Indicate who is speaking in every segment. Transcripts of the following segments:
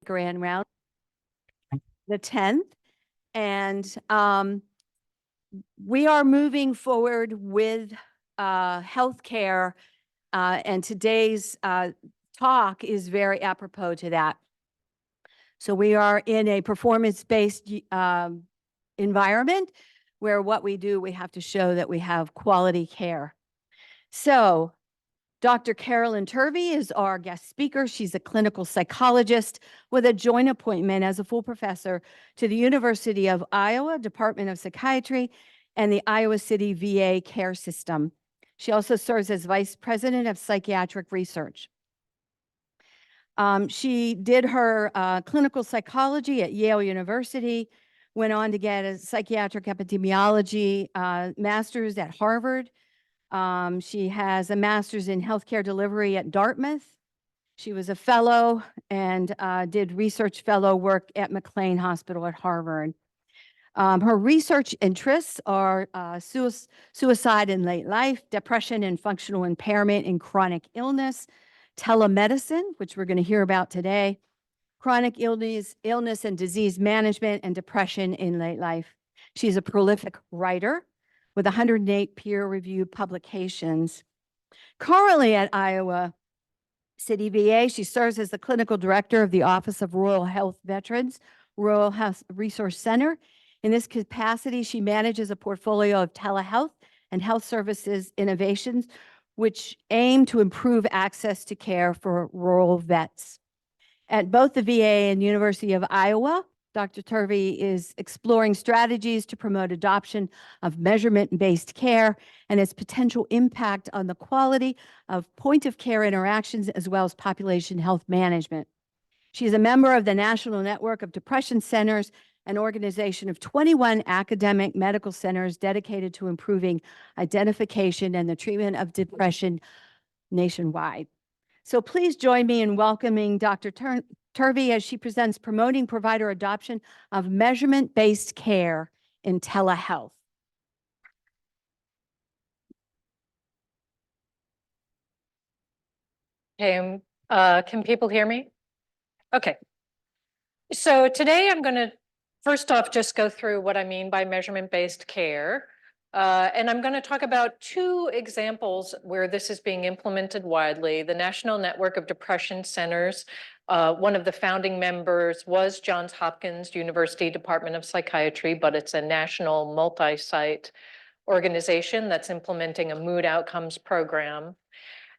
Speaker 1: grand round, the 10th. And we are moving forward with healthcare, and today's talk is very apropos to that. So we are in a performance-based environment where what we do, we have to show that we have quality care. So Dr. Carolyn Turvey is our guest speaker. She's a clinical psychologist with a joint appointment as a full professor to the University of Iowa Department of Psychiatry and the Iowa City VA Care System. She also serves as vice president of psychiatric research. She did her clinical psychology at Yale University, went on to get a psychiatric epidemiology master's at Harvard. She has a master's in healthcare delivery at Dartmouth. She was a fellow and did research fellow work at McLean Hospital at Harvard. Her research interests are suicide in late life, depression and functional impairment in chronic illness, telemedicine, which we're going to hear about today, chronic illness and disease management, and depression in late life. She's a prolific writer with 108 peer-reviewed publications. Currently at Iowa City VA, she serves as the clinical director of the Office of Rural Health Veterans, Rural Health Resource Center. In this capacity, she manages a portfolio of telehealth and health services innovations, which aim to improve access to care for rural vets. At both the VA and University of Iowa, Dr. Turvey is exploring strategies to promote adoption of measurement-based care and its potential impact on the quality of point-of-care interactions as well as population health management. She is a member of the National Network of Depression Centers, an organization of 21 academic medical centers dedicated to improving identification and the treatment of depression nationwide. So please join me in welcoming Dr. Turvey as she presents promoting provider adoption of measurement-based care in telehealth.
Speaker 2: Okay, can people hear me? Okay. So today I'm going to first off just go through what I mean by measurement-based care. And I'm going to talk about two examples where this is being implemented widely. The National Network of Depression Centers, one of the founding members was Johns Hopkins University Department of Psychiatry, but it's a national multi-site organization that's implementing a mood outcomes program.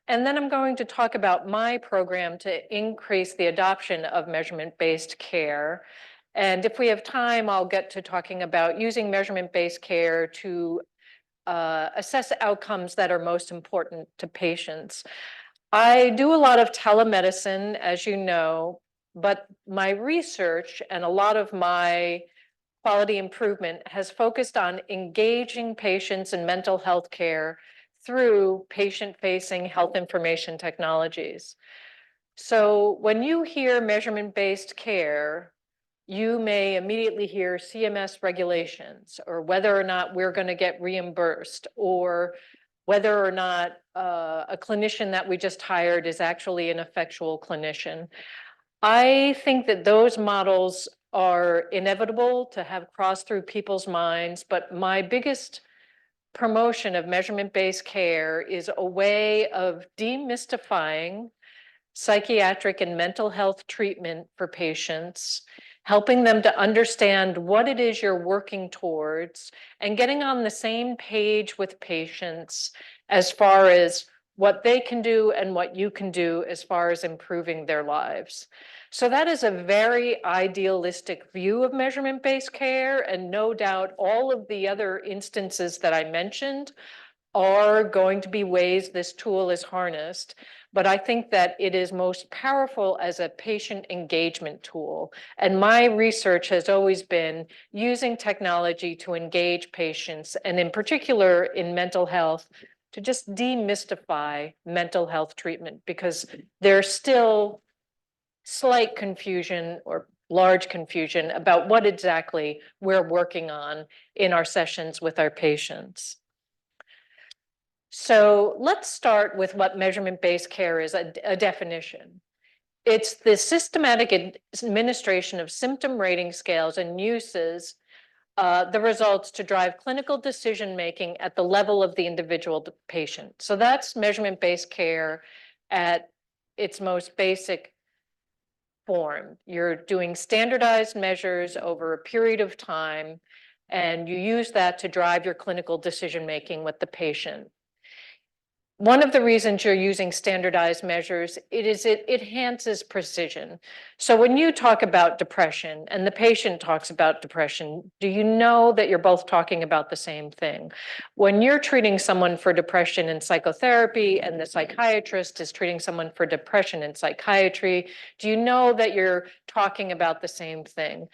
Speaker 2: And then I'm going to talk about my program to increase the adoption of measurement-based care. And if we have time, I'll get to talking about using measurement-based care to assess outcomes that are most important to patients. I do a lot of telemedicine, as you know, but my research and a lot of my quality improvement has focused on engaging patients in mental health care through patient-facing health information technologies. So when you hear measurement-based care, you may immediately hear CMS regulations or whether or not we're going to get reimbursed or whether or not a clinician that we just hired is actually an effectual clinician. I think that those models are inevitable to have crossed through people's minds, but my biggest promotion of measurement-based care is a way of demystifying psychiatric and mental health treatment for patients, helping them to understand what it is you're working towards, and getting on the same page with patients as far as what they can do and what you can do as far as improving their lives. So that is a very idealistic view of measurement-based care, and no doubt all of the other instances that I mentioned are going to be ways this tool is harnessed. But I think that it is most powerful as a patient engagement tool. And my research has always been using technology to engage patients, and in particular in mental health, to just demystify mental health treatment, because there's still slight confusion or large confusion about what exactly we're working on in our sessions with our patients. So let's start with what measurement-based care is, a definition. It's the systematic administration of symptom rating scales and uses the results to drive clinical decision-making at the level of the individual patient. So that's measurement-based care at its most basic form. You're doing standardized measures over a period of time, and you use that to drive your clinical decision-making with the patient. One of the reasons you're using standardized measures, it enhances precision. So when you talk about depression and the patient talks about depression, do you know that you're both talking about the same thing? When you're treating someone for depression in psychotherapy and the psychiatrist is treating someone for depression in psychiatry, do you know that you're talking about the same thing?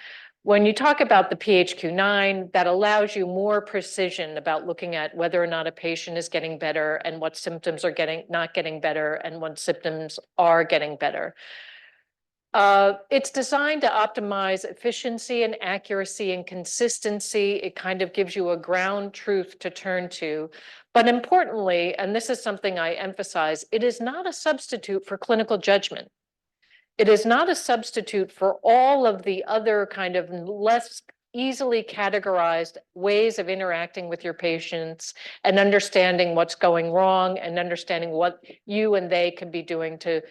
Speaker 2: When you talk about the PHQ-9, that allows you more precision about looking at whether or not a patient is getting better and what symptoms are not getting better and what symptoms are getting better. It's designed to optimize efficiency and accuracy and consistency. It kind of gives you a ground truth to turn to. But importantly, and this is something I emphasize, it is not a substitute for clinical judgment. It is not a substitute for all of the other kind of less easily categorized ways of interacting with your patients and understanding what's going wrong and understanding what you and they could be doing to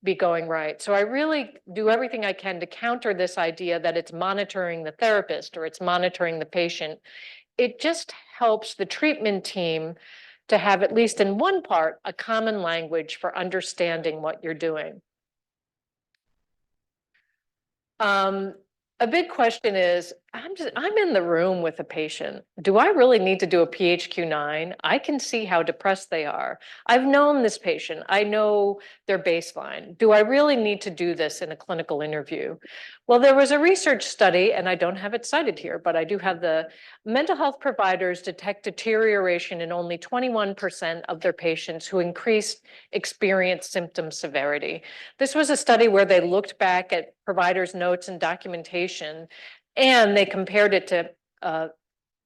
Speaker 2: be going right. So I really do everything I can to counter this idea that it's monitoring the therapist or it's monitoring the patient. It just helps the treatment team to have, at least in one part, a common language for understanding what you're doing. A big question is, I'm in the room with a patient. Do I really need to do a PHQ-9? I can see how depressed they are. I've known this patient. I know their baseline. Do I really need to do this in a clinical interview? Well, there was a research study, and I don't have it cited here, but I do have the mental health providers detect deterioration in only 21% of their patients who experienced symptom severity. This was a study where they looked back at providers' notes and documentation, and they compared it to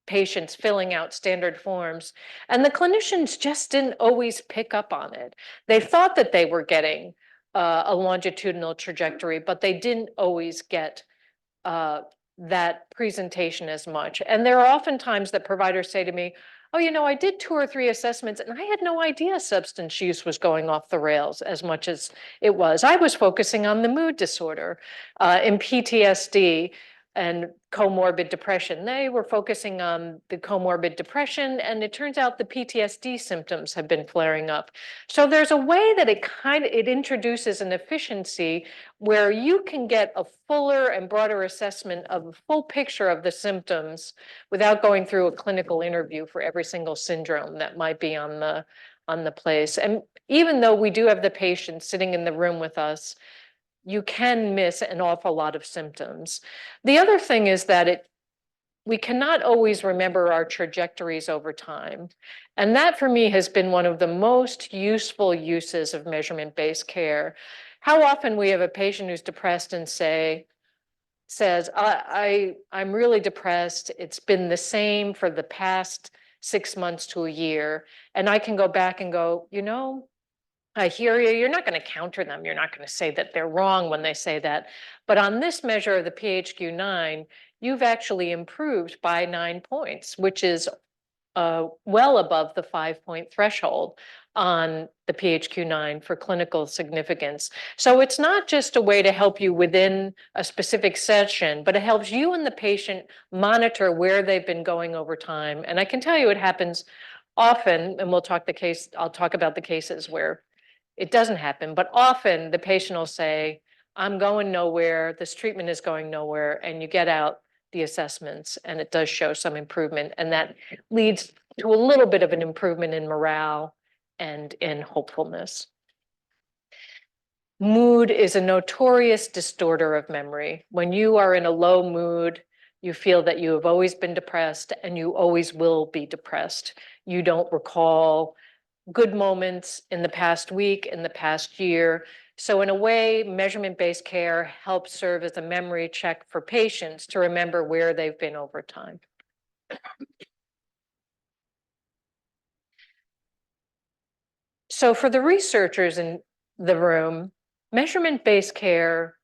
Speaker 2: patients filling out standard forms. And the clinicians just didn't always pick up on it. They thought that they were getting a longitudinal trajectory, but they didn't always get that presentation as much. And there are often times that providers say to me, oh, you know, I did 2 or 3 assessments and I had no idea substance use was going off the rails as much as it was. I was focusing on the mood disorder in PTSD and comorbid depression. They were focusing on the comorbid depression, and it turns out the PTSD symptoms have been flaring up. So there's a way that it introduces an efficiency where you can get a fuller and broader assessment of a full picture of the symptoms without going through a clinical interview for every single syndrome that might be on the place. And even though we do have the patient sitting in the room with us, you can miss an awful lot of symptoms. The other thing is that we cannot always remember our trajectories over time. And that for me has been one of the most useful uses of measurement-based care. How often we have a patient who's depressed and says, I'm really depressed. It's been the same for the past 6 months to a year. And I can go back and go, you know, I hear you. You're not going to counter them. You're not going to say that they're wrong when they say that. But on this measure of the PHQ-9, you've actually improved by 9 points, which is well above the 5-point threshold on the PHQ-9 for clinical significance. So it's not just a way to help you within a specific session, but it helps you and the patient monitor where they've been going over time. And I can tell you it happens often, and I'll talk about the cases where it doesn't happen, but often the patient will say, I'm going nowhere, this treatment is going nowhere, and you get out the assessments and it does show some improvement, and that leads to a little bit of an improvement in morale and in hopefulness. Mood is a notorious distorter of memory. When you are in a low mood, you feel that you have always been depressed and you always will be depressed. You don't recall good moments in the past week, in the past year. So in a way, measurement-based care helps serve as a memory check for patients to remember where they've been over time. So for the researchers in the room, Measurement-based care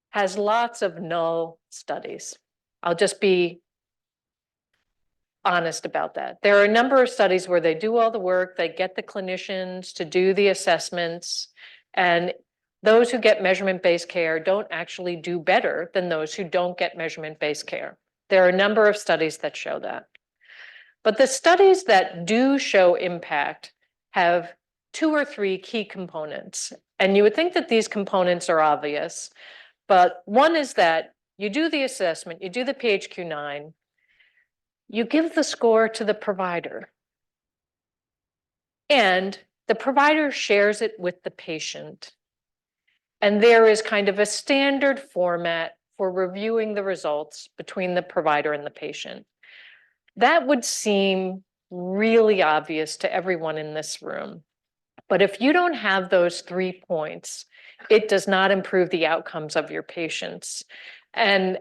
Speaker 2: has lots of null studies. I'll just be honest about that. There are a number of studies where they do all the work, they get the clinicians to do the assessments, and those who get measurement-based care don't actually do better than those who don't get measurement-based care. There are a number of studies that show that. But the studies that do show impact have 2 or 3 key components. And you would think that these components are obvious, but one is that you do the assessment, you do the PHQ-9, you give the score to the provider, and the provider shares it with the patient. And there is kind of a standard format for reviewing the results between the provider and the patient. That would seem really obvious to everyone in this room. But if you don't have those 3 points, it does not improve the outcomes of your patients. And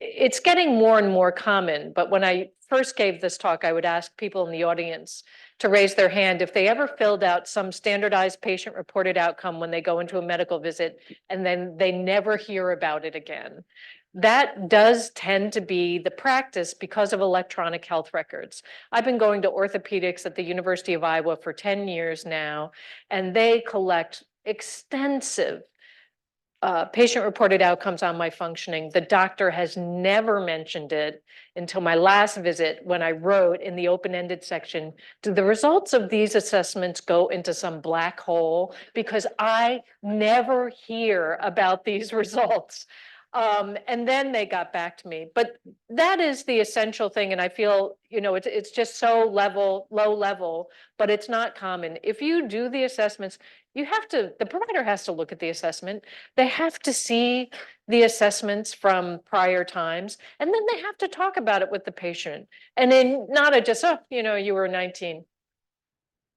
Speaker 2: it's getting more and more common, but when I first gave this talk, I would ask people in the audience to raise their hand if they ever filled out some standardized patient-reported outcome when they go into a medical visit, and then they never hear about it again. That does tend to be the practice because of electronic health records. I've been going to orthopedics at the University of Iowa for 10 years now, and they collect extensive patient-reported outcomes on my functioning. The doctor has never mentioned it until my last visit when I wrote in the open-ended section, do the results of these assessments go into some black hole? Because I never hear about these results. And then they got back to me. But that is the essential thing. And I feel, it's just so low level, but it's not common. If you do the assessments, the provider has to look at the assessment. They have to see the assessments from prior times, and then they have to talk about it with the patient. And then not you were 19.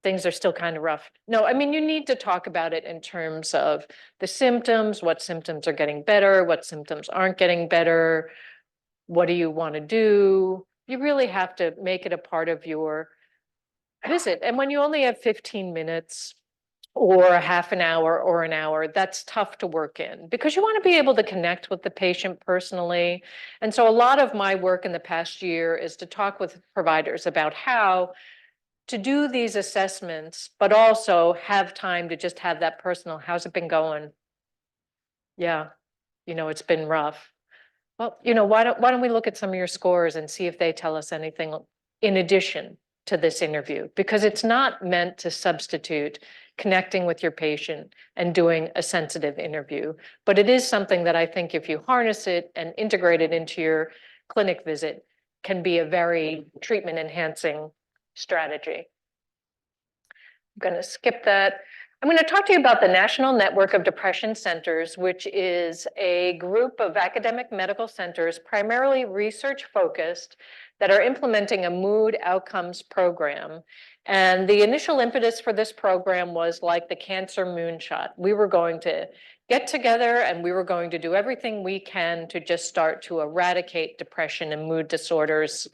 Speaker 2: Things are still kind of rough. No, I mean, you need to talk about it in terms of the symptoms, what symptoms are getting better, what symptoms aren't getting better, what do you want to do? You really have to make it a part of your visit. And when you only have 15 minutes or a half an hour or an hour, that's tough to work in because you want to be able to connect with the patient personally. And so a lot of my work in the past year is to talk with providers about how to do these assessments, but also have time to just have that personal, how's it been going? Yeah, it's been rough. Well, why don't we look at some of your scores and see if they tell us anything in addition to this interview? Because it's not meant to substitute connecting with your patient and doing a sensitive interview, but it is something that I think if you harness it and integrate it into your clinic visit can be a very treatment enhancing strategy. I'm going to skip that. I'm going to talk to you about the National Network of Depression Centers, which is a group of academic medical centers, primarily research focused, that are implementing a mood outcomes program. And the initial impetus for this program was like the cancer moonshot. We were going to get together and we were going to do everything we can to just start to eradicate depression and mood disorders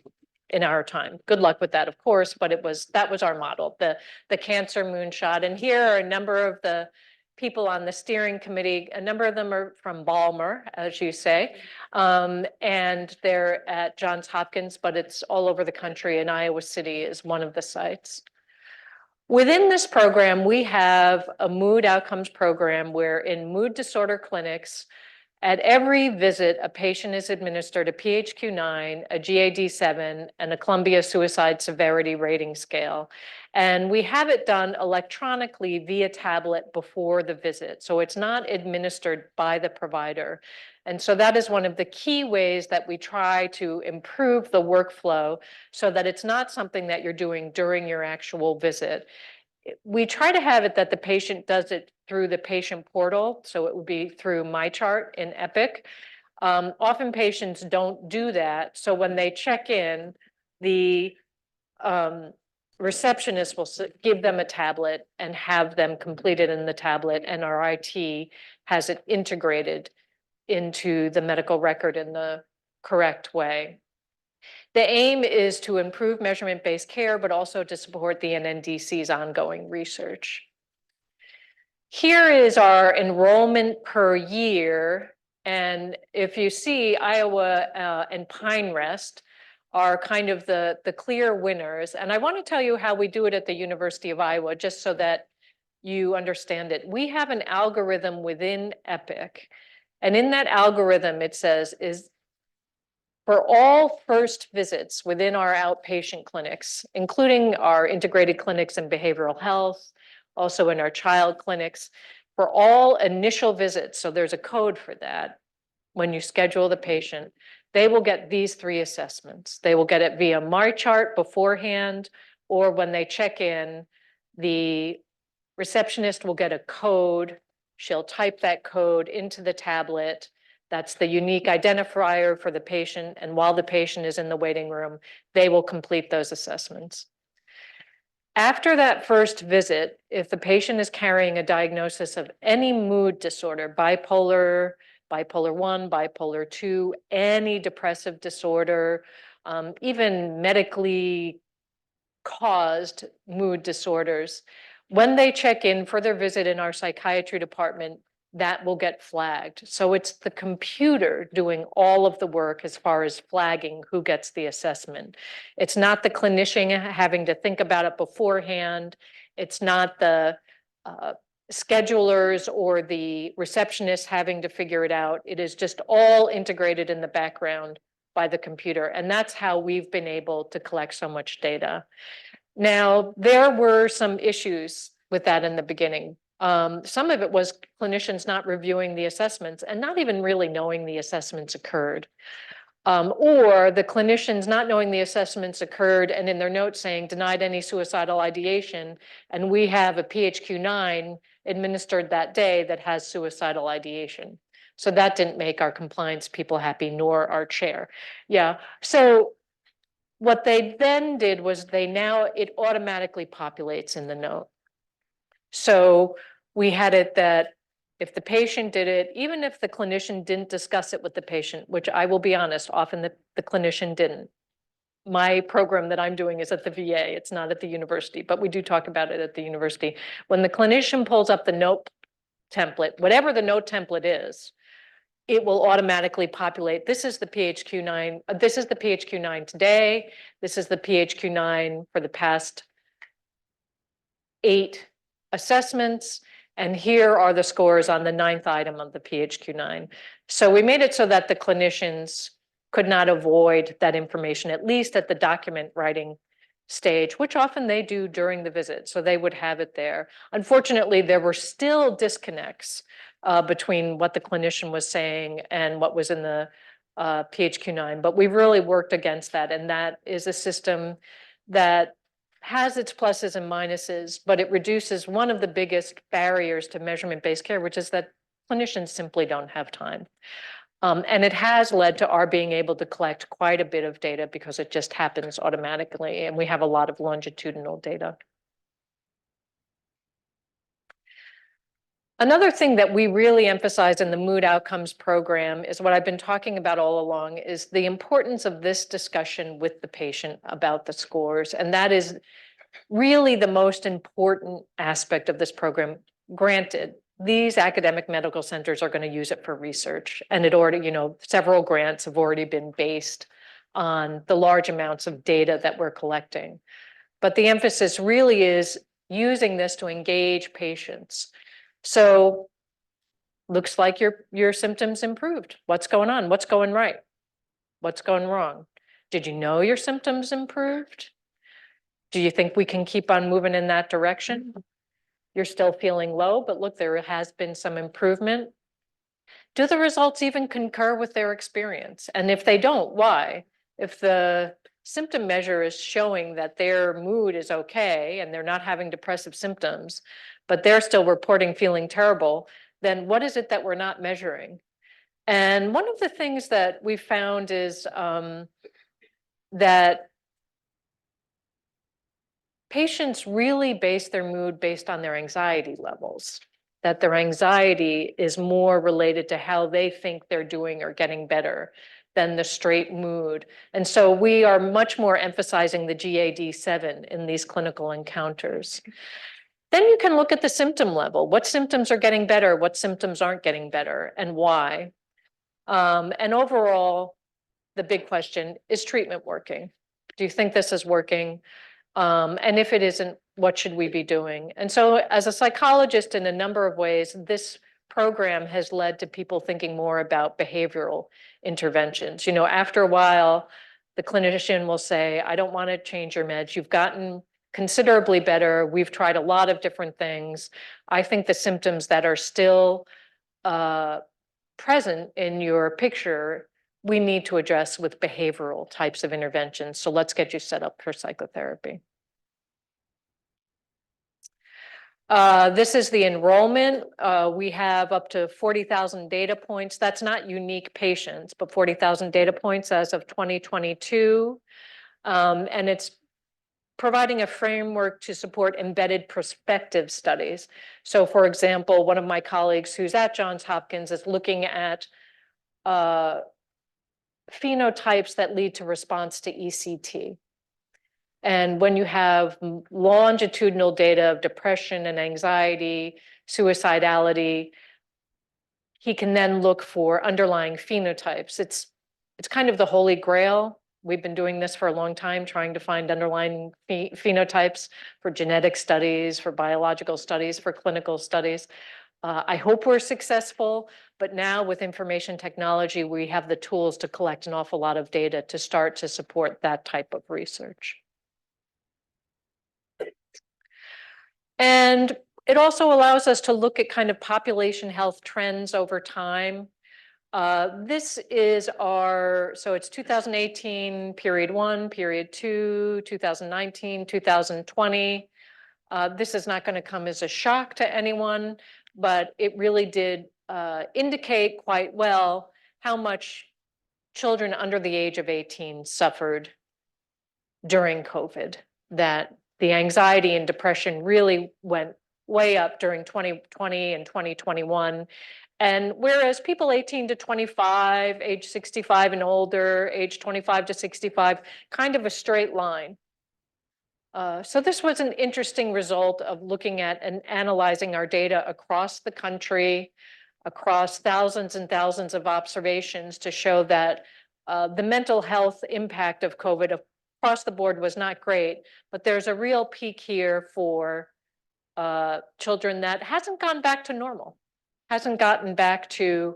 Speaker 2: in our time. Good luck with that, of course, but that was our model, the cancer moonshot. And here are a number of the people on the steering committee. A number of them are from Balmer, as you say, and they're at Johns Hopkins, but it's all over the country, and Iowa City is one of the sites. Within this program, we have a mood outcomes program where in mood disorder clinics, at every visit, a patient is administered a PHQ-9, a GAD-7, and a Columbia Suicide Severity Rating Scale. And we have it done electronically via tablet before the visit. So it's not administered by the provider. And so that is one of the key ways that we try to improve the workflow so that it's not something that you're doing during your actual visit. We try to have it that the patient does it through the patient portal. So it would be through MyChart in Epic. Often patients don't do that. So when they check in, the receptionist will give them a tablet and have them complete it in the tablet, and our IT has it integrated into the medical record in the correct way. The aim is to improve measurement-based care, but also to support the NNDC's ongoing research. Here is our enrollment per year. And if you see, Iowa and Pine Rest are kind of the clear winners. And I want to tell you how we do it at the University of Iowa, just so that you understand it. We have an algorithm within Epic. And in that algorithm, it says is for all first visits within our outpatient clinics, including our integrated clinics and behavioral health, also in our child clinics, for all initial visits, so there's a code for that. When you schedule the patient, they will get these 3 assessments. They will get it via MyChart beforehand, or when they check in, the receptionist will get a code. She'll type that code into the tablet. That's the unique identifier for the patient. And while the patient is in the waiting room, they will complete those assessments. After that first visit, if the patient is carrying a diagnosis of any mood disorder, bipolar 1, bipolar 2, any depressive disorder, even medically caused mood disorders, when they check in for their visit in our psychiatry department, that will get flagged. So it's the computer doing all of the work as far as flagging who gets the assessment. It's not the clinician having to think about it beforehand. It's not the schedulers or the receptionists having to figure it out. It is just all integrated in the background by the computer. And that's how we've been able to collect so much data. Now, there were some issues with that in the beginning. Some of it was clinicians not reviewing the assessments and not even really knowing the assessments occurred. Or the clinicians not knowing the assessments occurred and in their notes saying denied any suicidal ideation. And we have a PHQ-9 administered that day that has suicidal ideation. So that didn't make our compliance people happy, nor our chair. Yeah, so what they then did was it automatically populates in the note. So we had it that if the patient did it, even if the clinician didn't discuss it with the patient, which I will be honest, often the clinician didn't. My program that I'm doing is at the VA, it's not at the university, but we do talk about it at the university. When the clinician pulls up the note template, whatever the note template is, it will automatically populate. This is the PHQ-9. This is the PHQ-9 today. This is the PHQ-9 for the past 8 assessments. And here are the scores on the 9th item of the PHQ-9. So we made it so that the clinicians could not avoid that information, at least at the document writing stage, which often they do during the visit. So they would have it there. Unfortunately, there were still disconnects between what the clinician was saying and what was in the PHQ-9, but we've really worked against that. And that is a system that has its pluses and minuses, but it reduces one of the biggest barriers to measurement-based care, which is that clinicians simply don't have time. And it has led to our being able to collect quite a bit of data because it just happens automatically, and we have a lot of longitudinal data. Another thing that we really emphasize in the Mood Outcomes program is what I've been talking about all along, is the importance of this discussion with the patient about the scores. And that is really the most important aspect of this program. Granted, these academic medical centers are going to use it for research, and it already, several grants have already been based on the large amounts of data that we're collecting. But the emphasis really is using this to engage patients. So looks like your symptoms improved. What's going on? What's going right? What's going wrong? Did you know your symptoms improved? Do you think we can keep on moving in that direction? You're still feeling low, but look, there has been some improvement. Do the results even concur with their experience? And if they don't, why? If the symptom measure is showing that their mood is okay and they're not having depressive symptoms, but they're still reporting feeling terrible, then what is it that we're not measuring? And one of the things that we found is that patients really base their mood based on their anxiety levels, that their anxiety is more related to how they think they're doing or getting better than the straight mood. And so we are much more emphasizing the GAD-7 in these clinical encounters. Then you can look at the symptom level. What symptoms are getting better? What symptoms aren't getting better, and why? And overall, the big question, is treatment working? Do you think this is working? And if it isn't, what should we be doing? And so as a psychologist, in a number of ways, this program has led to people thinking more about behavioral interventions. You know, after a while, the clinician will say, I don't want to change your meds. You've gotten considerably better. We've tried a lot of different things. I think the symptoms that are still present in your picture, we need to address with behavioral types of interventions. So let's get you set up for psychotherapy. This is the enrollment. We have up to 40,000 data points. That's not unique patients, but 40,000 data points as of 2022. And it's providing a framework to support embedded prospective studies. So for example, one of my colleagues who's at Johns Hopkins is looking at phenotypes that lead to response to ECT. And when you have longitudinal data of depression and anxiety, suicidality, he can then look for underlying phenotypes. It's kind of the holy grail. We've been doing this for a long time, trying to find underlying phenotypes for genetic studies, for biological studies, for clinical studies. I hope we're successful, but now with information technology, we have the tools to collect an awful lot of data to start to support that type of research. And it also allows us to look at kind of population health trends over time. This is so it's 2018, period 1, period 2, 2019, 2020. This is not going to come as a shock to anyone, but it really did indicate quite well how much children under the age of 18 suffered during COVID, that the anxiety and depression really went way up during 2020 and 2021. And whereas people 18 to 25, age 65 and older, age 25 to 65, kind of a straight line. So this was an interesting result of looking at and analyzing our data across the country, across thousands and thousands of observations to show that the mental health impact of COVID across the board was not great, but there's a real peak here for children that hasn't gone back to normal, hasn't gotten back to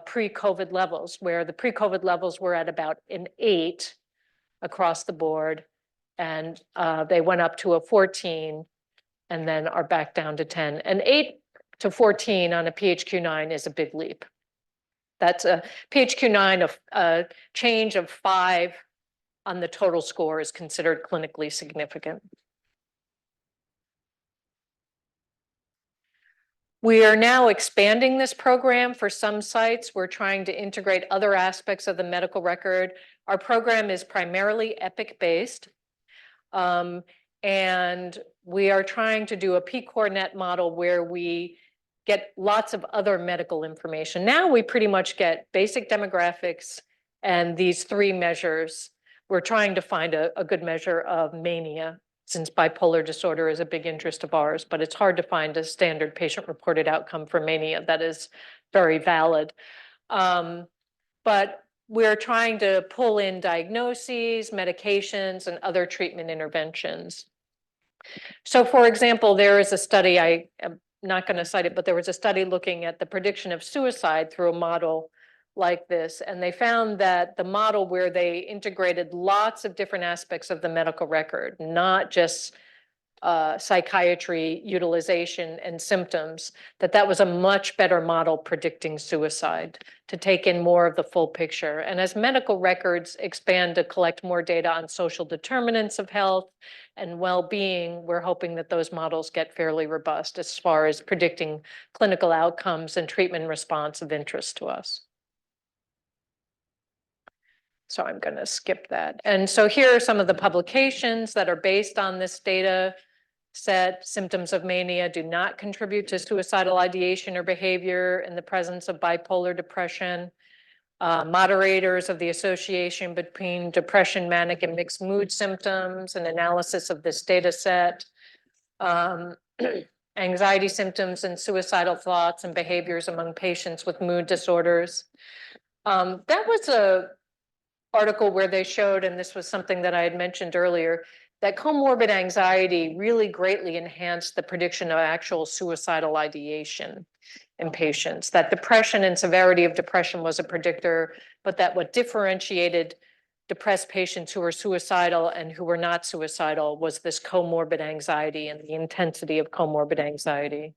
Speaker 2: pre-COVID levels, where the pre-COVID levels were at about an 8 across the board, and they went up to a 14 and then are back down to 10. And 8 to 14 on a PHQ-9 is a big leap. That's a PHQ-9 of a change of 5 on the total score is considered clinically significant. We are now expanding this program for some sites. We're trying to integrate other aspects of the medical record. Our program is primarily Epic-based, and we are trying to do a PCORE-net model where we get lots of other medical information. Now we pretty much get basic demographics and these 3 measures. We're trying to find a good measure of mania, since bipolar disorder is a big interest of ours, but it's hard to find a standard patient-reported outcome for mania that is very valid. But we're trying to pull in diagnoses, medications, and other treatment interventions. So for example, there is a study, I am not going to cite it, but there was a study looking at the prediction of suicide through a model like this. And they found that the model where they integrated lots of different aspects of the medical record, not just psychiatry, utilization, and symptoms, that was a much better model predicting suicide, to take in more of the full picture. And as medical records expand to collect more data on social determinants of health and well-being, we're hoping that those models get fairly robust as far as predicting clinical outcomes and treatment response of interest to us. So I'm going to skip that. And so here are some of the publications that are based on this data set. Symptoms of mania do not contribute to suicidal ideation or behavior in the presence of bipolar depression. Moderators of the association between depression, manic, and mixed mood symptoms, an analysis of this data set. anxiety symptoms and suicidal thoughts and behaviors among patients with mood disorders. That was a article where they showed, and this was something that I had mentioned earlier, that comorbid anxiety really greatly enhanced the prediction of actual suicidal ideation in patients, that depression and severity of depression was a predictor, but that what differentiated depressed patients who were suicidal and who were not suicidal was this comorbid anxiety and the intensity of comorbid anxiety.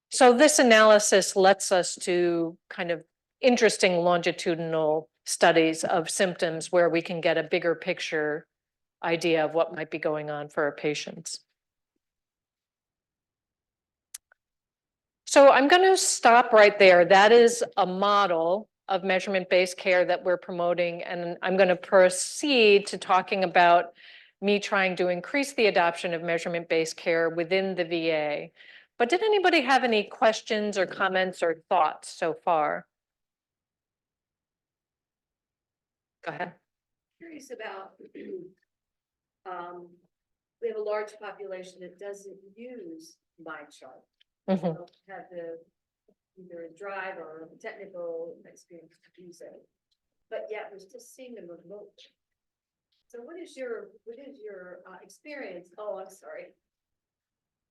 Speaker 2: So this analysis lets us to kind of interesting longitudinal studies of symptoms where we can get a bigger picture idea of what might be going on for our patients. So I'm going to stop right there. That is a model of measurement-based care that we're promoting, and I'm going to proceed to talking about me trying to increase the adoption of measurement-based care within the VA. But did anybody have any questions or comments or thoughts so far? Go ahead.
Speaker 3: Curious about, we have a large population that doesn't use MyChart.
Speaker 2: Mhm.
Speaker 3: Don't have the, either a drive or a technical experience to use it. But yet we're still seeing them remotely. So what is your experience? Oh, I'm sorry.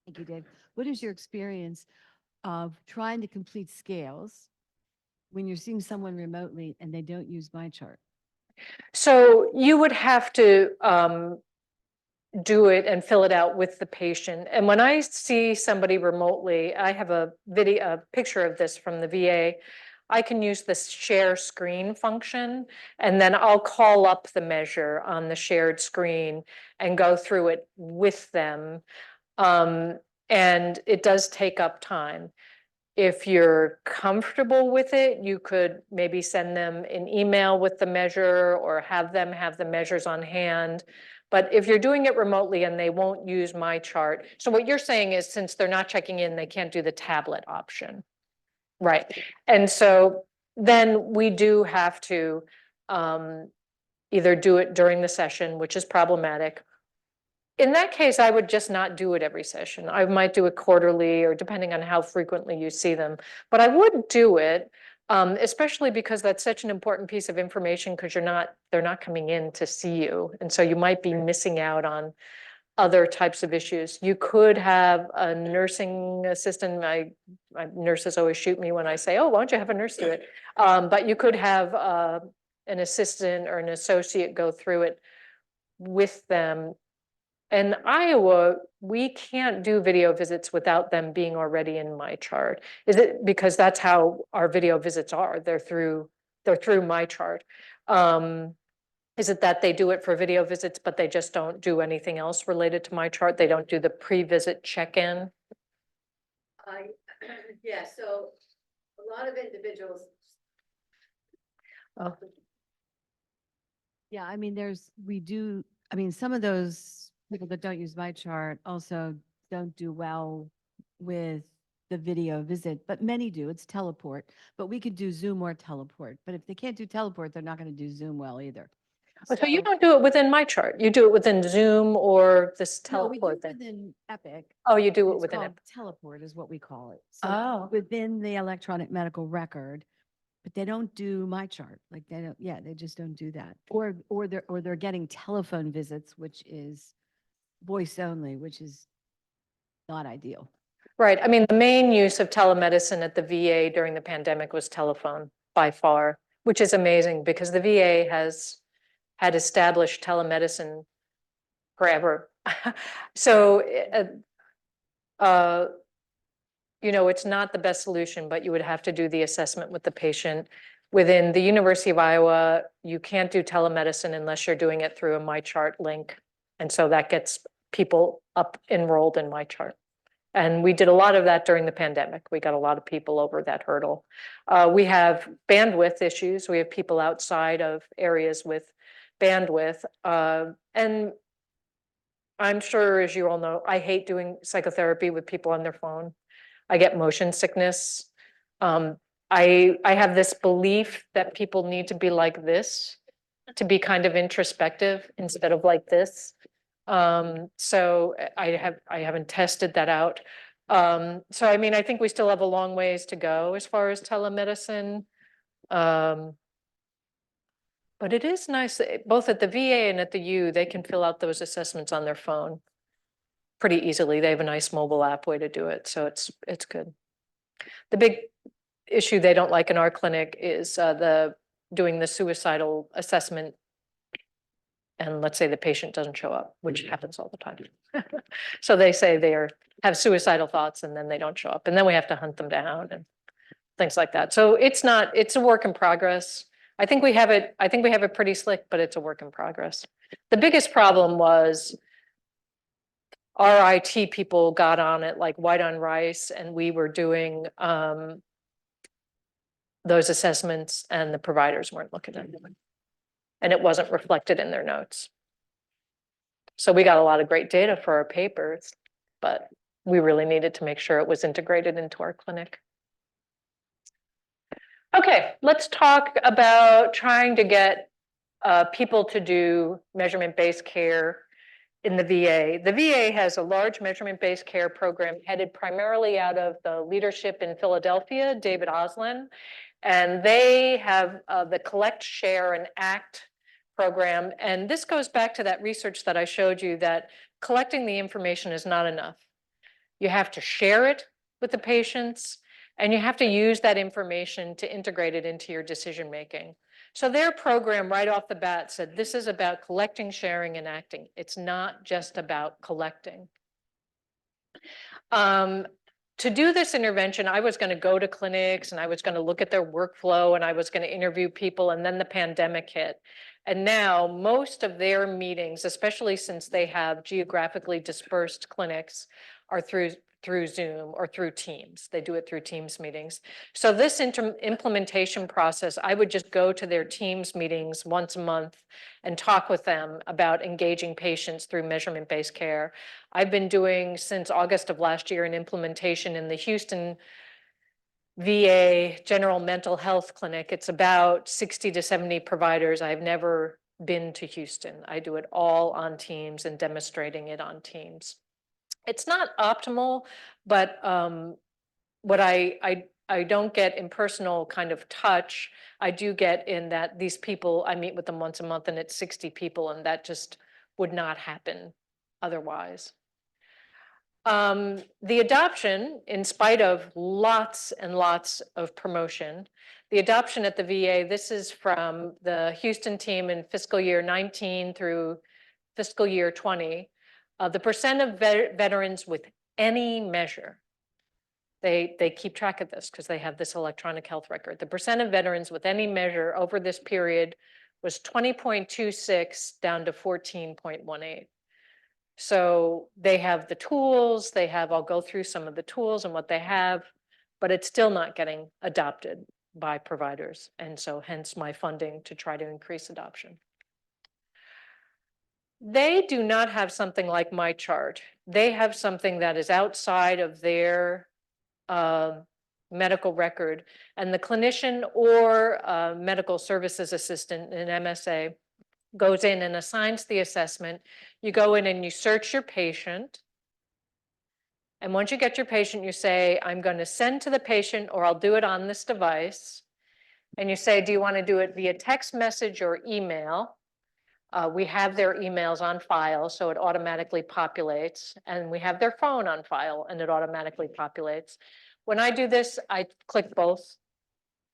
Speaker 4: Thank you, Dave. What is your experience of trying to complete scales when you're seeing someone remotely and they don't use my chart?
Speaker 2: So you would have to do it and fill it out with the patient. And when I see somebody remotely, I have a picture of this from the VA. I can use the share screen function, and then I'll call up the measure on the shared screen and go through it with them. And it does take up time. If you're comfortable with it, you could maybe send them an email with the measure or have them have the measures on hand. But if you're doing it remotely and they won't use my chart, so what you're saying is since they're not checking in, they can't do the tablet option. Right. And so then we do have to either do it during the session, which is problematic. In that case, I would just not do it every session. I might do it quarterly or depending on how frequently you see them. But I would do it, especially because that's such an important piece of information because they're not coming in to see you. And so you might be missing out on other types of issues. You could have a nursing assistant. My nurses always shoot me when I say, oh, why don't you have a nurse do it? But you could have an assistant or an associate go through it with them. In Iowa, we can't do video visits without them being already in my chart. Is it because that's how our video visits are? They're through my chart. Is it that they do it for video visits, but they just don't do anything else related to my chart? They don't do the pre-visit check-in?
Speaker 3: Yeah, so a lot of individuals.
Speaker 2: Oh.
Speaker 4: Yeah, I mean, some of those people that don't use my chart also don't do well with the video visit, but many do. It's teleport, but we could do Zoom or teleport. But if they can't do teleport, they're not going to do Zoom well either.
Speaker 2: So you don't do it within my chart. You do it within Zoom or this
Speaker 4: No, we do
Speaker 2: teleport
Speaker 4: it
Speaker 2: thing?
Speaker 4: within Epic.
Speaker 2: Oh, you do it
Speaker 4: It's
Speaker 2: within
Speaker 4: called
Speaker 2: it.
Speaker 4: teleport is what we call it. So
Speaker 2: Oh.
Speaker 4: within the electronic medical record, but they don't do my chart. Like they don't, yeah, they just don't do that. Or they're getting telephone visits, which is voice only, which is not ideal.
Speaker 2: Right. I mean, the main use of telemedicine at the VA during the pandemic was telephone by far, which is amazing because the VA has had established telemedicine forever. So, it's not the best solution, but you would have to do the assessment with the patient. Within the University of Iowa, you can't do telemedicine unless you're doing it through a MyChart link. And so that gets people up enrolled in MyChart. And we did a lot of that during the pandemic. We got a lot of people over that hurdle. We have bandwidth issues. We have people outside of areas with bandwidth. And I'm sure, as you all know, I hate doing psychotherapy with people on their phone. I get motion sickness. I have this belief that people need to be like this to be kind of introspective instead of like this. So I haven't tested that out. So I mean, I think we still have a long ways to go as far as telemedicine. But it is nice, both at the VA and at the U, they can fill out those assessments on their phone pretty easily. They have a nice mobile app way to do it, so it's good. The big issue they don't like in our clinic is doing the suicidal assessment. And let's say the patient doesn't show up, which happens all the time. So they say have suicidal thoughts and then they don't show up, and then we have to hunt them down and things like that. So it's a work in progress. I think we have it pretty slick, but it's a work in progress. The biggest problem was our IT people got on it like white on rice, and we were doing those assessments and the providers weren't looking at them. And it wasn't reflected in their notes. So we got a lot of great data for our papers, but we really needed to make sure it was integrated into our clinic. Okay, let's talk about trying to get people to do measurement-based care in the VA. The VA has a large measurement-based care program headed primarily out of the leadership in Philadelphia, David Oslin, and they have the Collect, Share, and Act program. And this goes back to that research that I showed you, that collecting the information is not enough. You have to share it with the patients, and you have to use that information to integrate it into your decision-making. So their program right off the bat said, this is about collecting, sharing, and acting. It's not just about collecting. To do this intervention, I was going to go to clinics and I was going to look at their workflow and I was going to interview people, and then the pandemic hit. And now most of their meetings, especially since they have geographically dispersed clinics, are through Zoom or through Teams. They do it through Teams meetings. So this implementation process, I would just go to their Teams meetings once a month and talk with them about engaging patients through measurement-based care. I've been doing since August of last year an implementation in the Houston VA General Mental Health Clinic. It's about 60 to 70 providers. I've never been to Houston. I do it all on Teams and demonstrating it on Teams. It's not optimal, but what I don't get in personal kind of touch, I do get in that these people, I meet with them once a month and it's 60 people, and that just would not happen otherwise. The adoption, in spite of lots and lots of promotion, the adoption at the VA, this is from the Houston team in fiscal year 19 through fiscal year 20, the percent of veterans with any measure, they keep track of this because they have this electronic health record. The percent of veterans with any measure over this period was 20.26 down to 14.18. So they have the tools, I'll go through some of the tools and what they have, but it's still not getting adopted by providers. And so hence my funding to try to increase adoption. They do not have something like my chart. They have something that is outside of their medical record, and the clinician or medical services assistant, an MSA, goes in and assigns the assessment. You go in and you search your patient. And once you get your patient, you say, I'm going to send to the patient, or I'll do it on this device. And you say, do you want to do it via text message or email? We have their emails on file, so it automatically populates. And we have their phone on file, and it automatically populates. When I do this, I click both,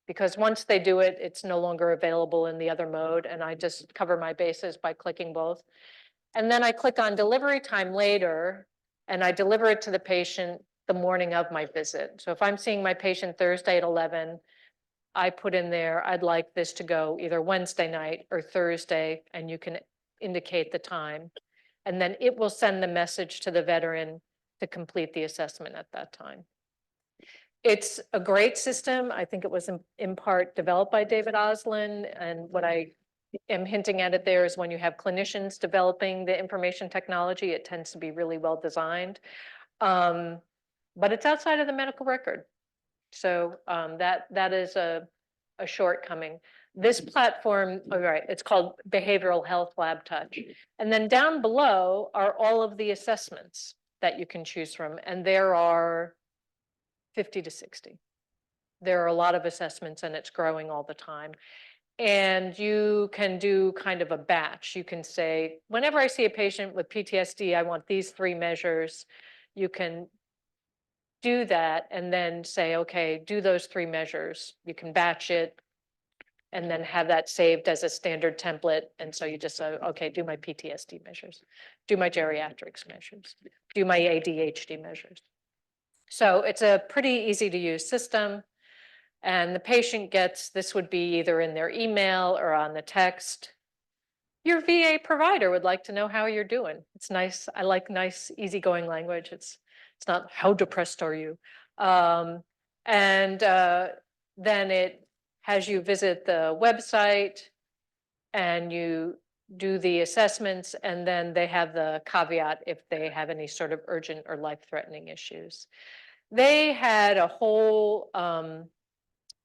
Speaker 2: because once they do it, it's no longer available in the other mode, and I just cover my bases by clicking both. And then I click on delivery time later, and I deliver it to the patient the morning of my visit. So if I'm seeing my patient Thursday at 11, I put in there, I'd like this to go either Wednesday night or Thursday, and you can indicate the time. And then it will send the message to the veteran to complete the assessment at that time. It's a great system. I think it was in part developed by David Oslin. And what I am hinting at it there is when you have clinicians developing the information technology, it tends to be really well designed. But it's outside of the medical record. So that is a shortcoming. This platform, all right, it's called Behavioral Health Lab Touch. And then down below are all of the assessments that you can choose from. And there are 50 to 60. There are a lot of assessments and it's growing all the time. And you can do kind of a batch. You can say, whenever I see a patient with PTSD, I want these 3 measures. You can do that and then say, okay, do those 3 measures. You can batch it and then have that saved as a standard template. And so you just say, okay, do my PTSD measures, do my geriatrics measures, do my ADHD measures. So it's a pretty easy to use system. And the patient gets, this would be either in their email or on the text. Your VA provider would like to know how you're doing. It's nice. I like nice, easygoing language. It's not how depressed are you? Then it has you visit the website and you do the assessments, and then they have the caveat if they have any sort of urgent or life-threatening issues. They had a whole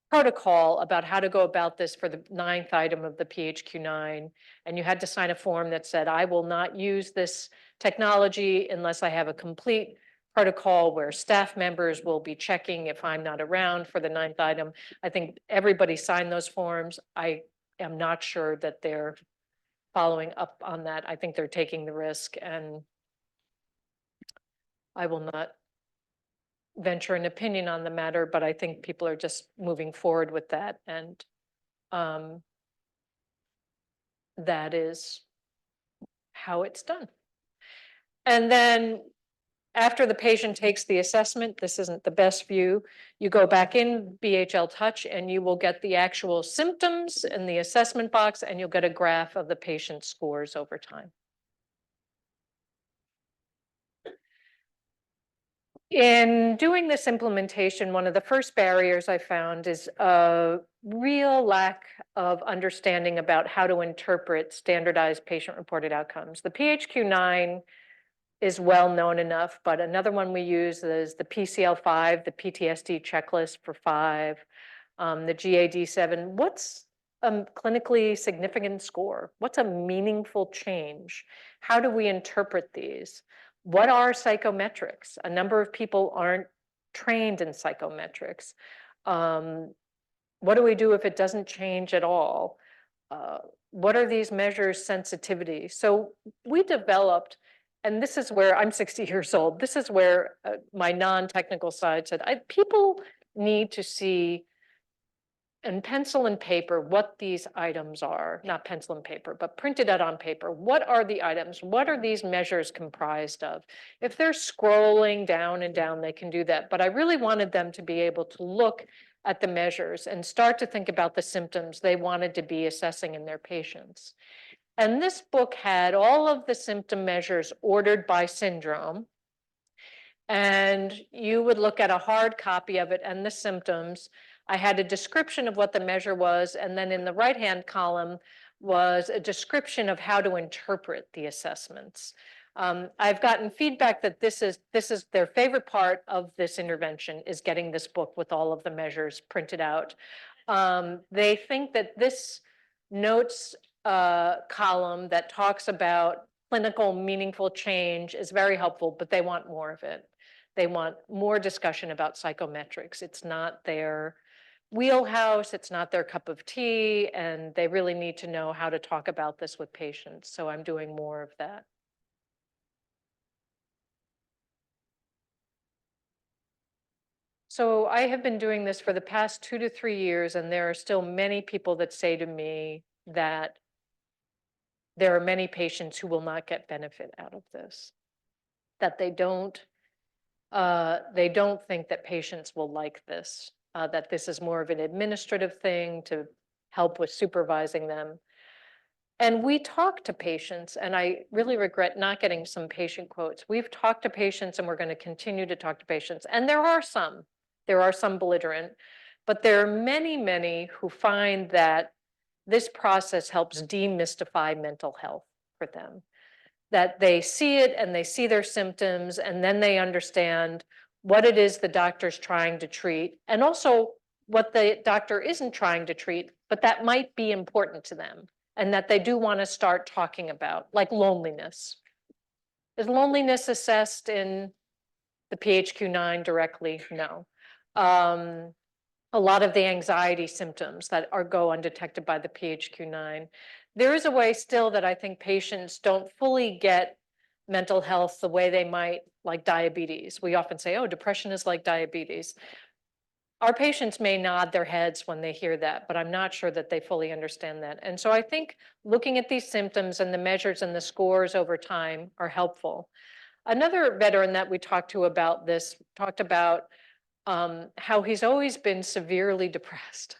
Speaker 2: protocol about how to go about this for the 9th item of the PHQ-9, and you had to sign a form that said, I will not use this technology unless I have a complete protocol where staff members will be checking if I'm not around for the 9th item. I think everybody signed those forms. I am not sure that they're following up on that. I think they're taking the risk, and I will not venture an opinion on the matter, but I think people are just moving forward with that. And that is how it's done. And then after the patient takes the assessment, this isn't the best view, you go back in BHL Touch and you will get the actual symptoms in the assessment box, and you'll get a graph of the patient's scores over time. In doing this implementation, one of the first barriers I found is a real lack of understanding about how to interpret standardized patient-reported outcomes. The PHQ-9 is well known enough, but another one we use is the PCL-5, the PTSD checklist for 5, the GAD-7. What's a clinically significant score? What's a meaningful change? How do we interpret these? What are psychometrics? A number of people aren't trained in psychometrics. What do we do if it doesn't change at all? What are these measures' sensitivity? So we developed, and this is where I'm 60 years old, this is where my non-technical side said, people need to see in pencil and paper what these items are, not pencil and paper, but printed out on paper. What are the items? What are these measures comprised of? If they're scrolling down and down, they can do that. But I really wanted them to be able to look at the measures and start to think about the symptoms they wanted to be assessing in their patients. And this book had all of the symptom measures ordered by syndrome. And you would look at a hard copy of it and the symptoms. I had a description of what the measure was, and then in the right-hand column was a description of how to interpret the assessments. I've gotten feedback that this is their favorite part of this intervention, is getting this book with all of the measures printed out. They think that this notes column that talks about clinical meaningful change is very helpful, but they want more of it. They want more discussion about psychometrics. It's not their wheelhouse, it's not their cup of tea, and they really need to know how to talk about this with patients. So I'm doing more of that. So I have been doing this for the past 2 to 3 years, and there are still many people that say to me that there are many patients who will not get benefit out of this, that they don't think that patients will like this, that this is more of an administrative thing to help with supervising them. And we talk to patients, and I really regret not getting some patient quotes. We've talked to patients, and we're going to continue to talk to patients. And there are some belligerent, but there are many, many who find that this process helps demystify mental health for them, that they see it and they see their symptoms, and then they understand what it is the doctor's trying to treat, and also what the doctor isn't trying to treat, but that might be important to them and that they do want to start talking about, like loneliness. Is loneliness assessed in the PHQ-9 directly? No. A lot of the anxiety symptoms that go undetected by the PHQ-9. There is a way still that I think patients don't fully get mental health the way they might like diabetes. We often say, oh, depression is like diabetes. Our patients may nod their heads when they hear that, but I'm not sure that they fully understand that. And so I think looking at these symptoms and the measures and the scores over time are helpful. Another veteran that we talked to about this talked about how he's always been severely depressed.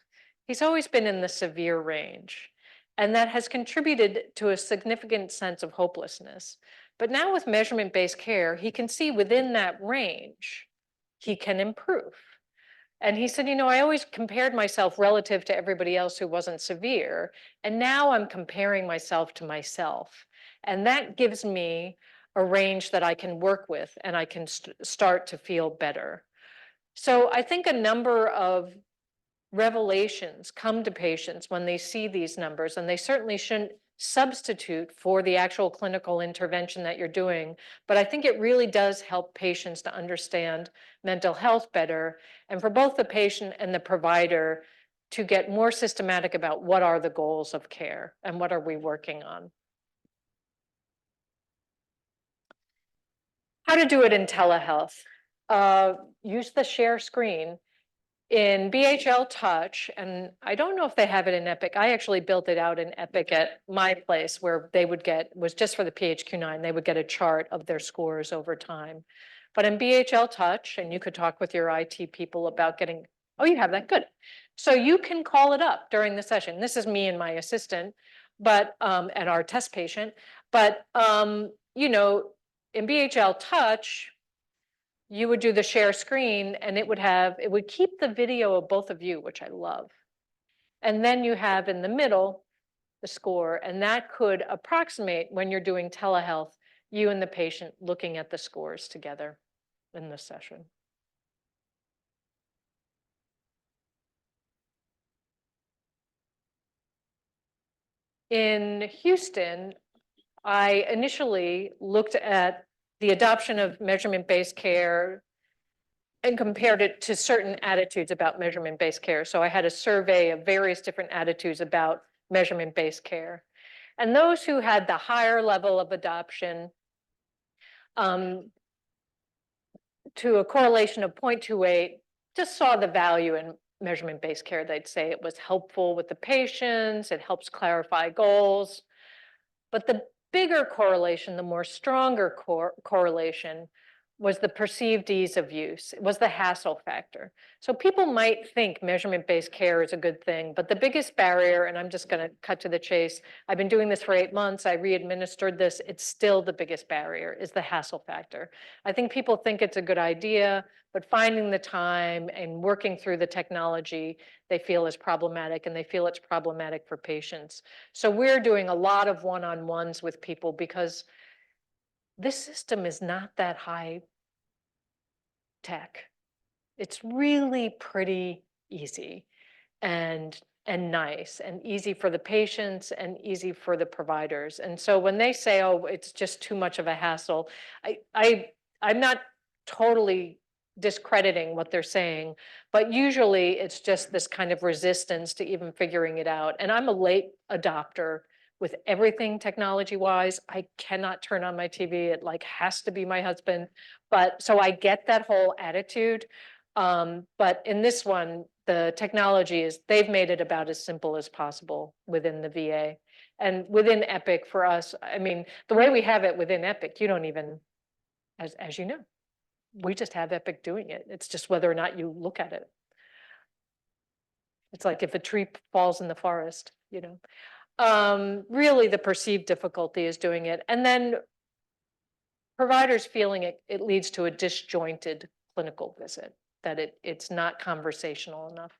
Speaker 2: He's always been in the severe range. And that has contributed to a significant sense of hopelessness. But now with measurement-based care, he can see within that range, he can improve. And he said, you know, I always compared myself relative to everybody else who wasn't severe. And now I'm comparing myself to myself. And that gives me a range that I can work with and I can start to feel better. So I think a number of revelations come to patients when they see these numbers, and they certainly shouldn't substitute for the actual clinical intervention that you're doing. But I think it really does help patients to understand mental health better, and for both the patient and the provider to get more systematic about what are the goals of care and what are we working on. How to do it in telehealth. Use the share screen. In BHL Touch, and I don't know if they have it in Epic. I actually built it out in Epic at my place where they would get, was just for the PHQ-9, they would get a chart of their scores over time. But in BHL Touch, and you could talk with your IT people about getting, oh, you have that, good. So you can call it up during the session. This is me and my assistant, but, and our test patient. But, you know, in BHL Touch, you would do the share screen and it would keep the video of both of you, which I love. And then you have in the middle, the score, and that could approximate when you're doing telehealth, you and the patient looking at the scores together in the session. In Houston, I initially looked at the adoption of measurement-based care and compared it to certain attitudes about measurement-based care. So I had a survey of various different attitudes about measurement-based care. And those who had the higher level of adoption to a correlation of 0.28, just saw the value in measurement-based care. They'd say it was helpful with the patients, it helps clarify goals. But the bigger correlation, the more stronger correlation was the perceived ease of use. It was the hassle factor. So people might think measurement-based care is a good thing, but the biggest barrier, and I'm just going to cut to the chase, I've been doing this for 8 months, I re-administered this, it's still the biggest barrier, is the hassle factor. I think people think it's a good idea, but finding the time and working through the technology, they feel is problematic, and they feel it's problematic for patients. So we're doing a lot of one-on-ones with people because this system is not that high tech. It's really pretty easy and nice and easy for the patients and easy for the providers. And so when they say, oh, it's just too much of a hassle, I'm not totally discrediting what they're saying, but usually it's just this kind of resistance to even figuring it out. And I'm a late adopter with everything technology wise. I cannot turn on my TV. It like has to be my husband. But so I get that whole attitude. But in this one, the technology is, they've made it about as simple as possible within the VA. And within Epic for us, I mean, the way we have it within Epic, you don't even, as you know, we just have Epic doing it. It's just whether or not you look at it. It's like if a tree falls in the forest, you know. Really the perceived difficulty is doing it. And then providers feeling it leads to a disjointed clinical visit, that it's not conversational enough.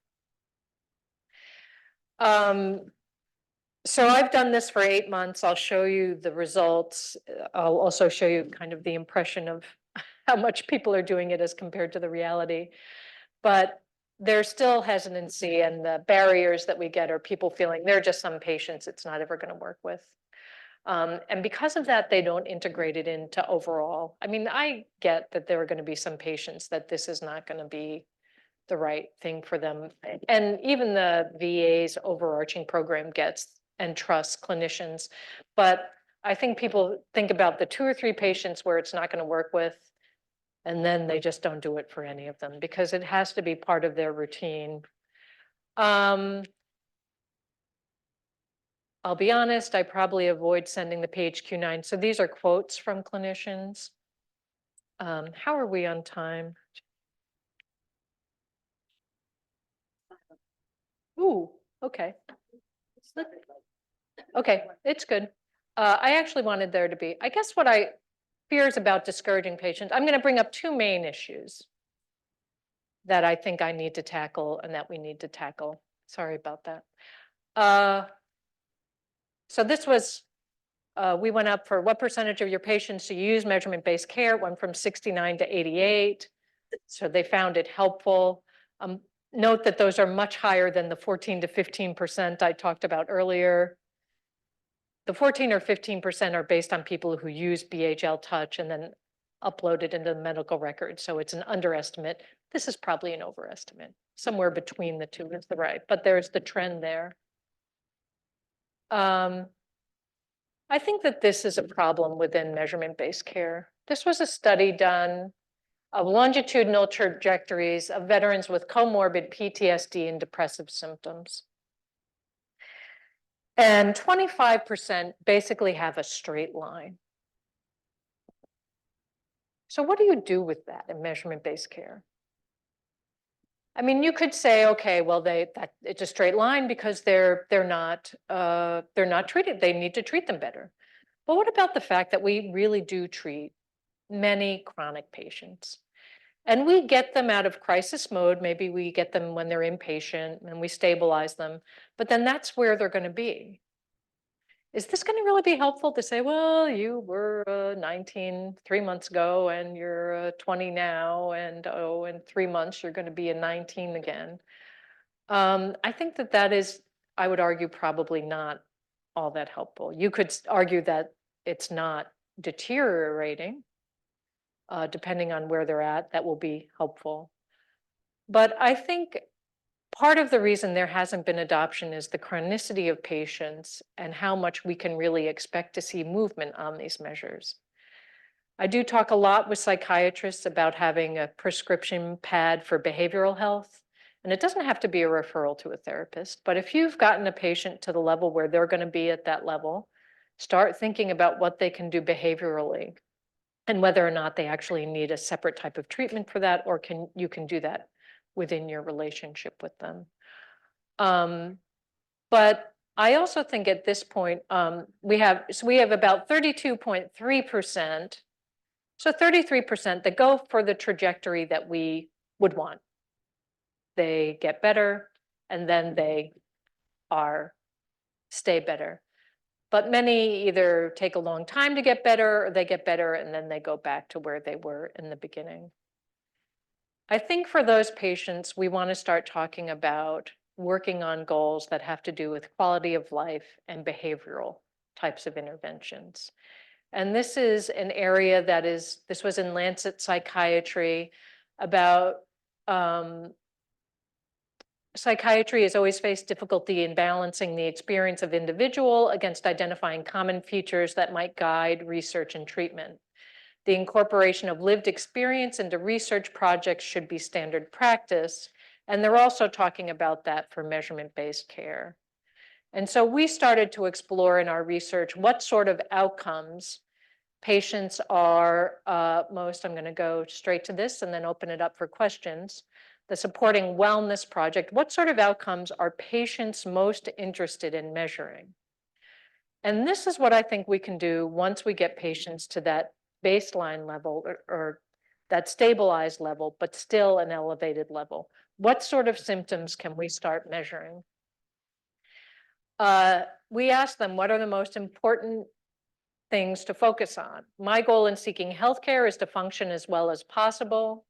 Speaker 2: So I've done this for 8 months. I'll show you the results. I'll also show you kind of the impression of how much people are doing it as compared to the reality. But there's still hesitancy, and the barriers that we get are people feeling they're just some patients it's not ever going to work with. And because of that, they don't integrate it into overall. I mean, I get that there are going to be some patients that this is not going to be the right thing for them. And even the VA's overarching program gets and trusts clinicians. But I think people think about the 2 or 3 patients where it's not going to work with, and then they just don't do it for any of them because it has to be part of their routine. I'll be honest, I probably avoid sending the PHQ-9. So these are quotes from clinicians. How are we on time? Ooh, okay. Okay, it's good. I actually wanted there to be, I guess what I fears about discouraging patients, I'm going to bring up 2 main issues that I think I need to tackle and that we need to tackle. Sorry about that. So this was, we went up for what percentage of your patients to use measurement-based care. It went from 69 to 88. So they found it helpful. Note that those are much higher than the 14 to 15% I talked about earlier. The 14 or 15% are based on people who use BHL Touch and then upload it into the medical record. So it's an underestimate. This is probably an overestimate. Somewhere between the two is the right, but there's the trend there. I think that this is a problem within measurement-based care. This was a study done of longitudinal trajectories of veterans with comorbid PTSD and depressive symptoms. And 25% basically have a straight line. So what do you do with that in measurement-based care? I mean, you could say, okay, well, it's a straight line because they're not treated. They need to treat them better. But what about the fact that we really do treat many chronic patients? And we get them out of crisis mode. Maybe we get them when they're inpatient and we stabilize them, but then that's where they're going to be. Is this going to really be helpful to say, well, you were 19 3 months ago and you're 20 now, and oh, in 3 months you're going to be a 19 again? I think that is, I would argue, probably not all that helpful. You could argue that it's not deteriorating, depending on where they're at, that will be helpful. But I think part of the reason there hasn't been adoption is the chronicity of patients and how much we can really expect to see movement on these measures. I do talk a lot with psychiatrists about having a prescription pad for behavioral health. And it doesn't have to be a referral to a therapist, but if you've gotten a patient to the level where they're going to be at that level, start thinking about what they can do behaviorally and whether or not they actually need a separate type of treatment for that, or you can do that within your relationship with them. But I also think at this point, we have about 32.3%, so 33% that go for the trajectory that we would want. They get better, and then they stay better. But many either take a long time to get better, or they get better and then they go back to where they were in the beginning. I think for those patients, we want to start talking about working on goals that have to do with quality of life and behavioral types of interventions. And this is an area this was in Lancet Psychiatry about psychiatry has always faced difficulty in balancing the experience of individual against identifying common features that might guide research and treatment. The incorporation of lived experience into research projects should be standard practice. And they're also talking about that for measurement-based care. And so we started to explore in our research what sort of outcomes patients are most. I'm going to go straight to this and then open it up for questions. The Supporting Wellness Project, what sort of outcomes are patients most interested in measuring? And this is what I think we can do once we get patients to that baseline level or that stabilized level, but still an elevated level. What sort of symptoms can we start measuring? We asked them, what are the most important things to focus on? My goal in seeking healthcare is to function as well as possible.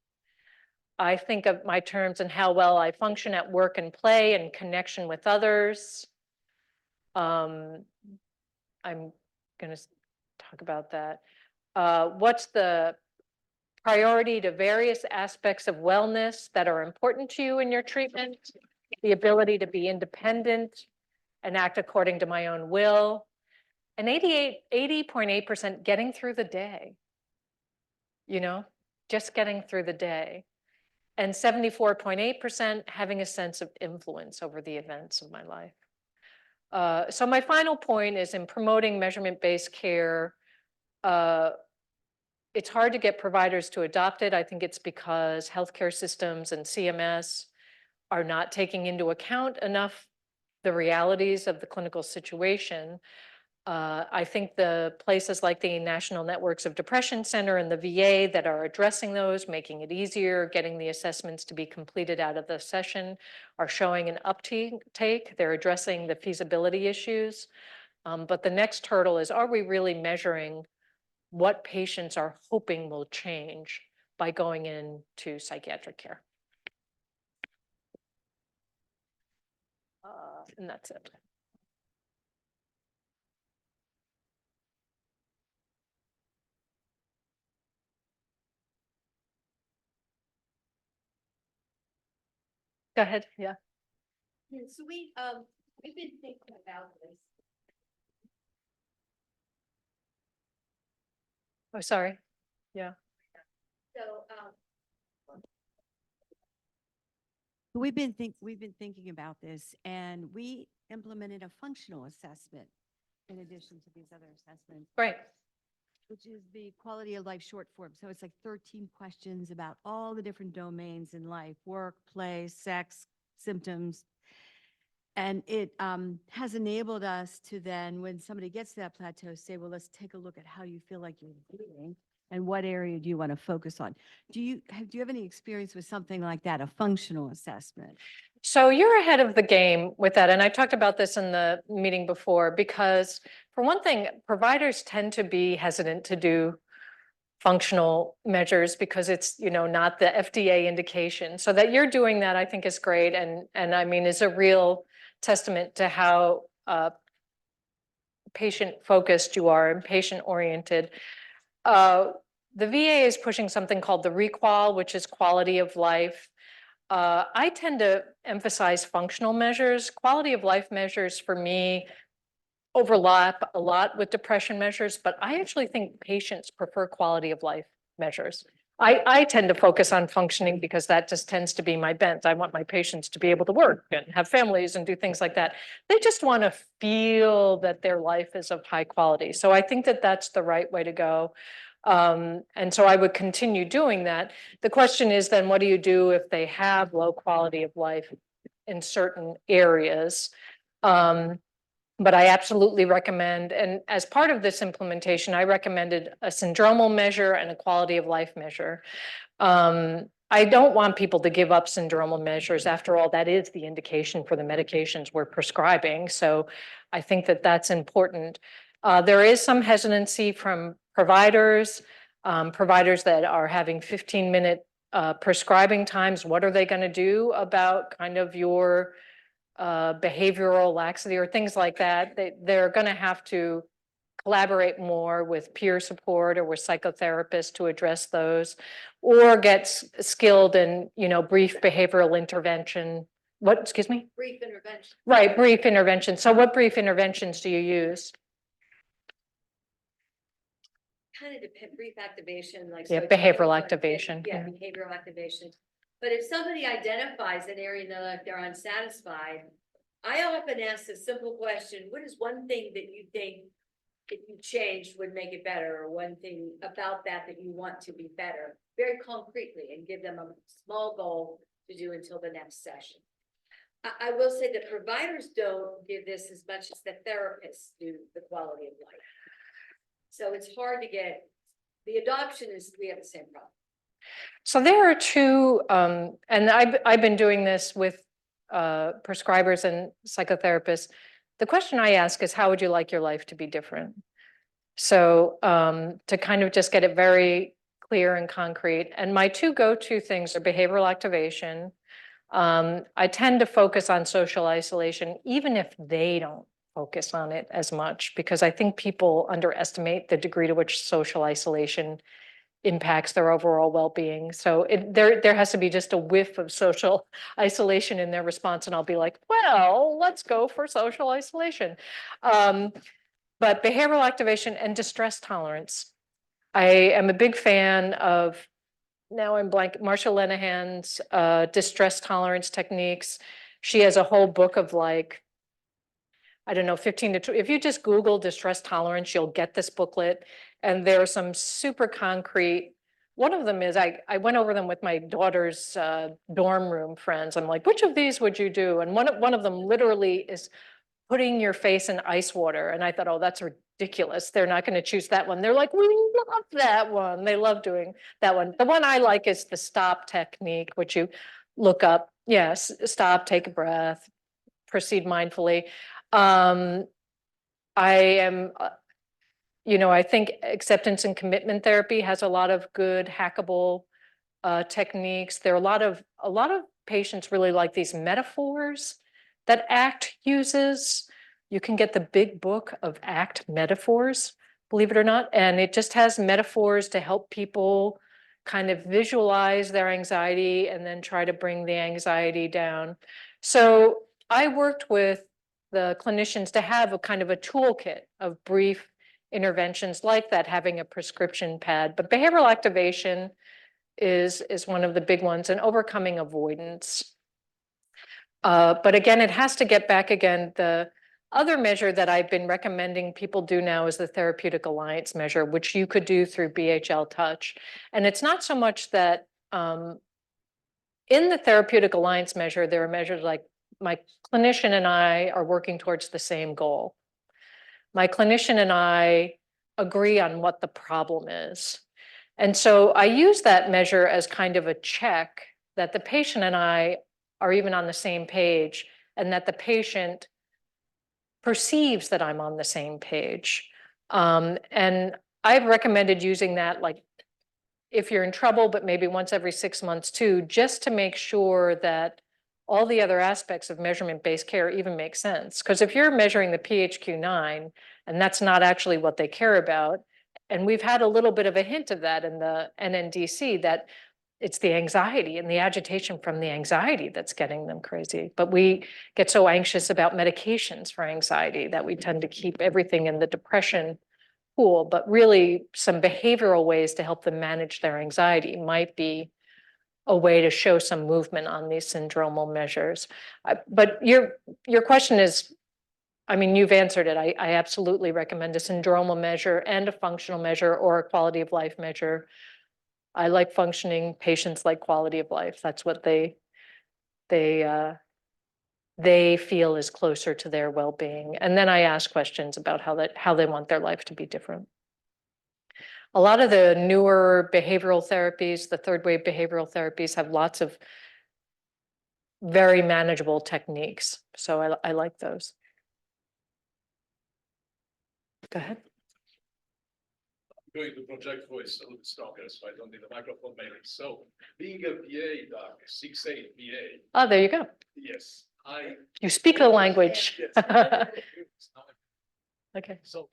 Speaker 2: I think of my terms and how well I function at work and play and connection with others. I'm going to talk about that. What's the priority to various aspects of wellness that are important to you in your treatment? The ability to be independent and act according to my own will. And 80.8% getting through the day, just getting through the day. And 74.8% having a sense of influence over the events of my life. So my final point is in promoting measurement-based care, it's hard to get providers to adopt it. I think it's because healthcare systems and CMS are not taking into account enough the realities of the clinical situation. I think the places like the National Networks of Depression Center and the VA that are addressing those, making it easier, getting the assessments to be completed out of the session, are showing an uptake. They're addressing the feasibility issues. But the next hurdle is, are we really measuring what patients are hoping will change by going into psychiatric care? And that's it. Go ahead, yeah.
Speaker 3: Yeah, so we've been thinking about this.
Speaker 2: Oh, sorry.
Speaker 3: So,
Speaker 4: We've been thinking about this, and we implemented a functional assessment in addition to these other assessments,
Speaker 2: Right.
Speaker 4: which is the quality of life short form. So it's like 13 questions about all the different domains in life: work, play, sex, symptoms. And it has enabled us to then, when somebody gets to that plateau, say, well, let's take a look at how you feel like you're doing and what area do you want to focus on. Do you have any experience with something like that, a functional assessment?
Speaker 2: So you're ahead of the game with that. And I talked about this in the meeting before, because for one thing, providers tend to be hesitant to do functional measures because it's, not the FDA indication. So that you're doing that, I think is great. And I mean, is a real testament to how patient focused you are and patient oriented. The VA is pushing something called the ReQual, which is quality of life. I tend to emphasize functional measures. Quality of life measures for me overlap a lot with depression measures, but I actually think patients prefer quality of life measures. I tend to focus on functioning because that just tends to be my bent. I want my patients to be able to work and have families and do things like that. They just want to feel that their life is of high quality. So I think that that's the right way to go. And so I would continue doing that. The question is then, what do you do if they have low quality of life in certain areas? But I absolutely recommend, and as part of this implementation, I recommended a syndromal measure and a quality of life measure. I don't want people to give up syndromal measures. After all, that is the indication for the medications we're prescribing. So I think that that's important. There is some hesitancy from providers that are having 15-minute prescribing times. What are they going to do about kind of your behavioral laxity or things like that? They're going to have to collaborate more with peer support or with psychotherapists to address those, or get skilled in, brief behavioral intervention. What, excuse me?
Speaker 3: brief intervention.
Speaker 2: Right, brief intervention. So what brief interventions do you use?
Speaker 3: Kind of depend, brief activation, like.
Speaker 2: Yeah,
Speaker 3: so it's
Speaker 2: behavioral
Speaker 3: like-
Speaker 2: activation.
Speaker 3: Yeah, behavioral activation. But if somebody identifies an area that they're unsatisfied, I often ask a simple question: what is one thing that you think if you changed would make it better, or one thing about that you want to be better, very concretely, and give them a small goal to do until the next session. I will say that providers don't give this as much as the therapists do, the quality of life. So it's hard to get, the adoption is, we have the same problem.
Speaker 2: So there are two, and I've been doing this with prescribers and psychotherapists. The question I ask is, how would you like your life to be different? So to kind of just get it very clear and concrete. And my two go-to things are behavioral activation. I tend to focus on social isolation, even if they don't focus on it as much, because I think people underestimate the degree to which social isolation impacts their overall well-being. So there has to be just a whiff of social isolation in their response, and I'll be like, well, let's go for social isolation. But behavioral activation and distress tolerance. I am a big fan of, now I'm blank, Marsha Lenehan's distress tolerance techniques. She has a whole book of like, I don't know, 15 to 20. If you just Google distress tolerance, you'll get this booklet. And there are some super concrete. One of them is I went over them with my daughter's dorm room friends. I'm like, which of these would you do? And one of them literally is putting your face in ice water. And I thought, oh, that's ridiculous. They're not going to choose that one. They're like, we love that one. They love doing that one. The one I like is the stop technique, which you look up. Yes, stop, take a breath, proceed mindfully. I am, I think acceptance and commitment therapy has a lot of good hackable techniques. There are a lot of patients really like these metaphors that ACT uses. You can get the big book of ACT metaphors, believe it or not, and it just has metaphors to help people kind of visualize their anxiety and then try to bring the anxiety down. So I worked with the clinicians to have a kind of a toolkit of brief interventions like that, having a prescription pad. But behavioral activation is one of the big ones, and overcoming avoidance. But again, it has to get back again. The other measure that I've been recommending people do now is the therapeutic alliance measure, which you could do through BHL Touch. And it's not so much that in the therapeutic alliance measure, there are measures like my clinician and I are working towards the same goal. My clinician and I agree on what the problem is. And so I use that measure as kind of a check that the patient and I are even on the same page, and that the patient perceives that I'm on the same page. And I've recommended using that, like, if you're in trouble, but maybe once every 6 months too, just to make sure that all the other aspects of measurement-based care even make sense. Because if you're measuring the PHQ-9, and that's not actually what they care about, and we've had a little bit of a hint of that in the NNDC, that it's the anxiety and the agitation from the anxiety that's getting them crazy. But we get so anxious about medications for anxiety that we tend to keep everything in the depression pool. But really, some behavioral ways to help them manage their anxiety might be a way to show some movement on these syndromal measures. But your question is, I mean, you've answered it. I absolutely recommend a syndromal measure and a functional measure or a quality of life measure. I like functioning, patients like quality of life. That's what they feel is closer to their well-being. And then I ask questions about how they want their life to be different. A lot of the newer behavioral therapies, the third wave behavioral therapies, have lots of very manageable techniques. So I like those. Go ahead.
Speaker 5: Going to project voice a little stronger, so I don't need a microphone maybe. So being a PA doc, 6'8" PA.
Speaker 2: Oh, there you go.
Speaker 5: Yes,
Speaker 2: You speak the language.
Speaker 5: Yes.
Speaker 2: Okay.
Speaker 6: So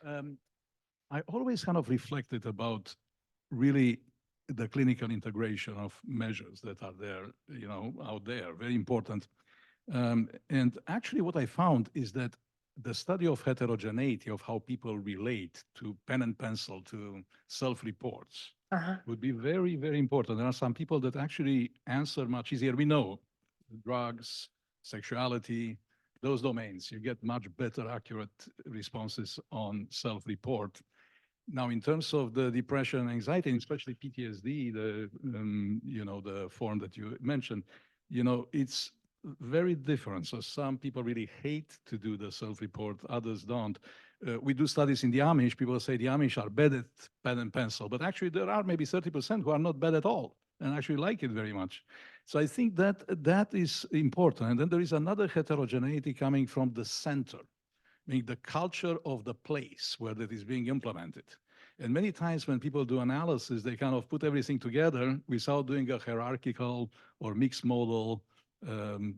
Speaker 6: I always kind of reflected about really the clinical integration of measures that are there, out there, very important. And actually what I found is that the study of heterogeneity of how people relate to pen and pencil, to self-reports, would be very, very important. There are some people that actually answer much easier. We know drugs, sexuality, those domains, you get much better accurate responses on self-report. Now, in terms of the depression and anxiety, and especially PTSD, the form that you mentioned, it's very different. So some people really hate to do the self-report, others don't. We do studies in the Amish. People say the Amish are bad at pen and pencil, but actually there are maybe 30% who are not bad at all and actually like it very much. So I think that is important. And then there is another heterogeneity coming from the center, meaning the culture of the place where that is being implemented. And many times when people do analysis, they kind of put everything together without doing a hierarchical or mixed model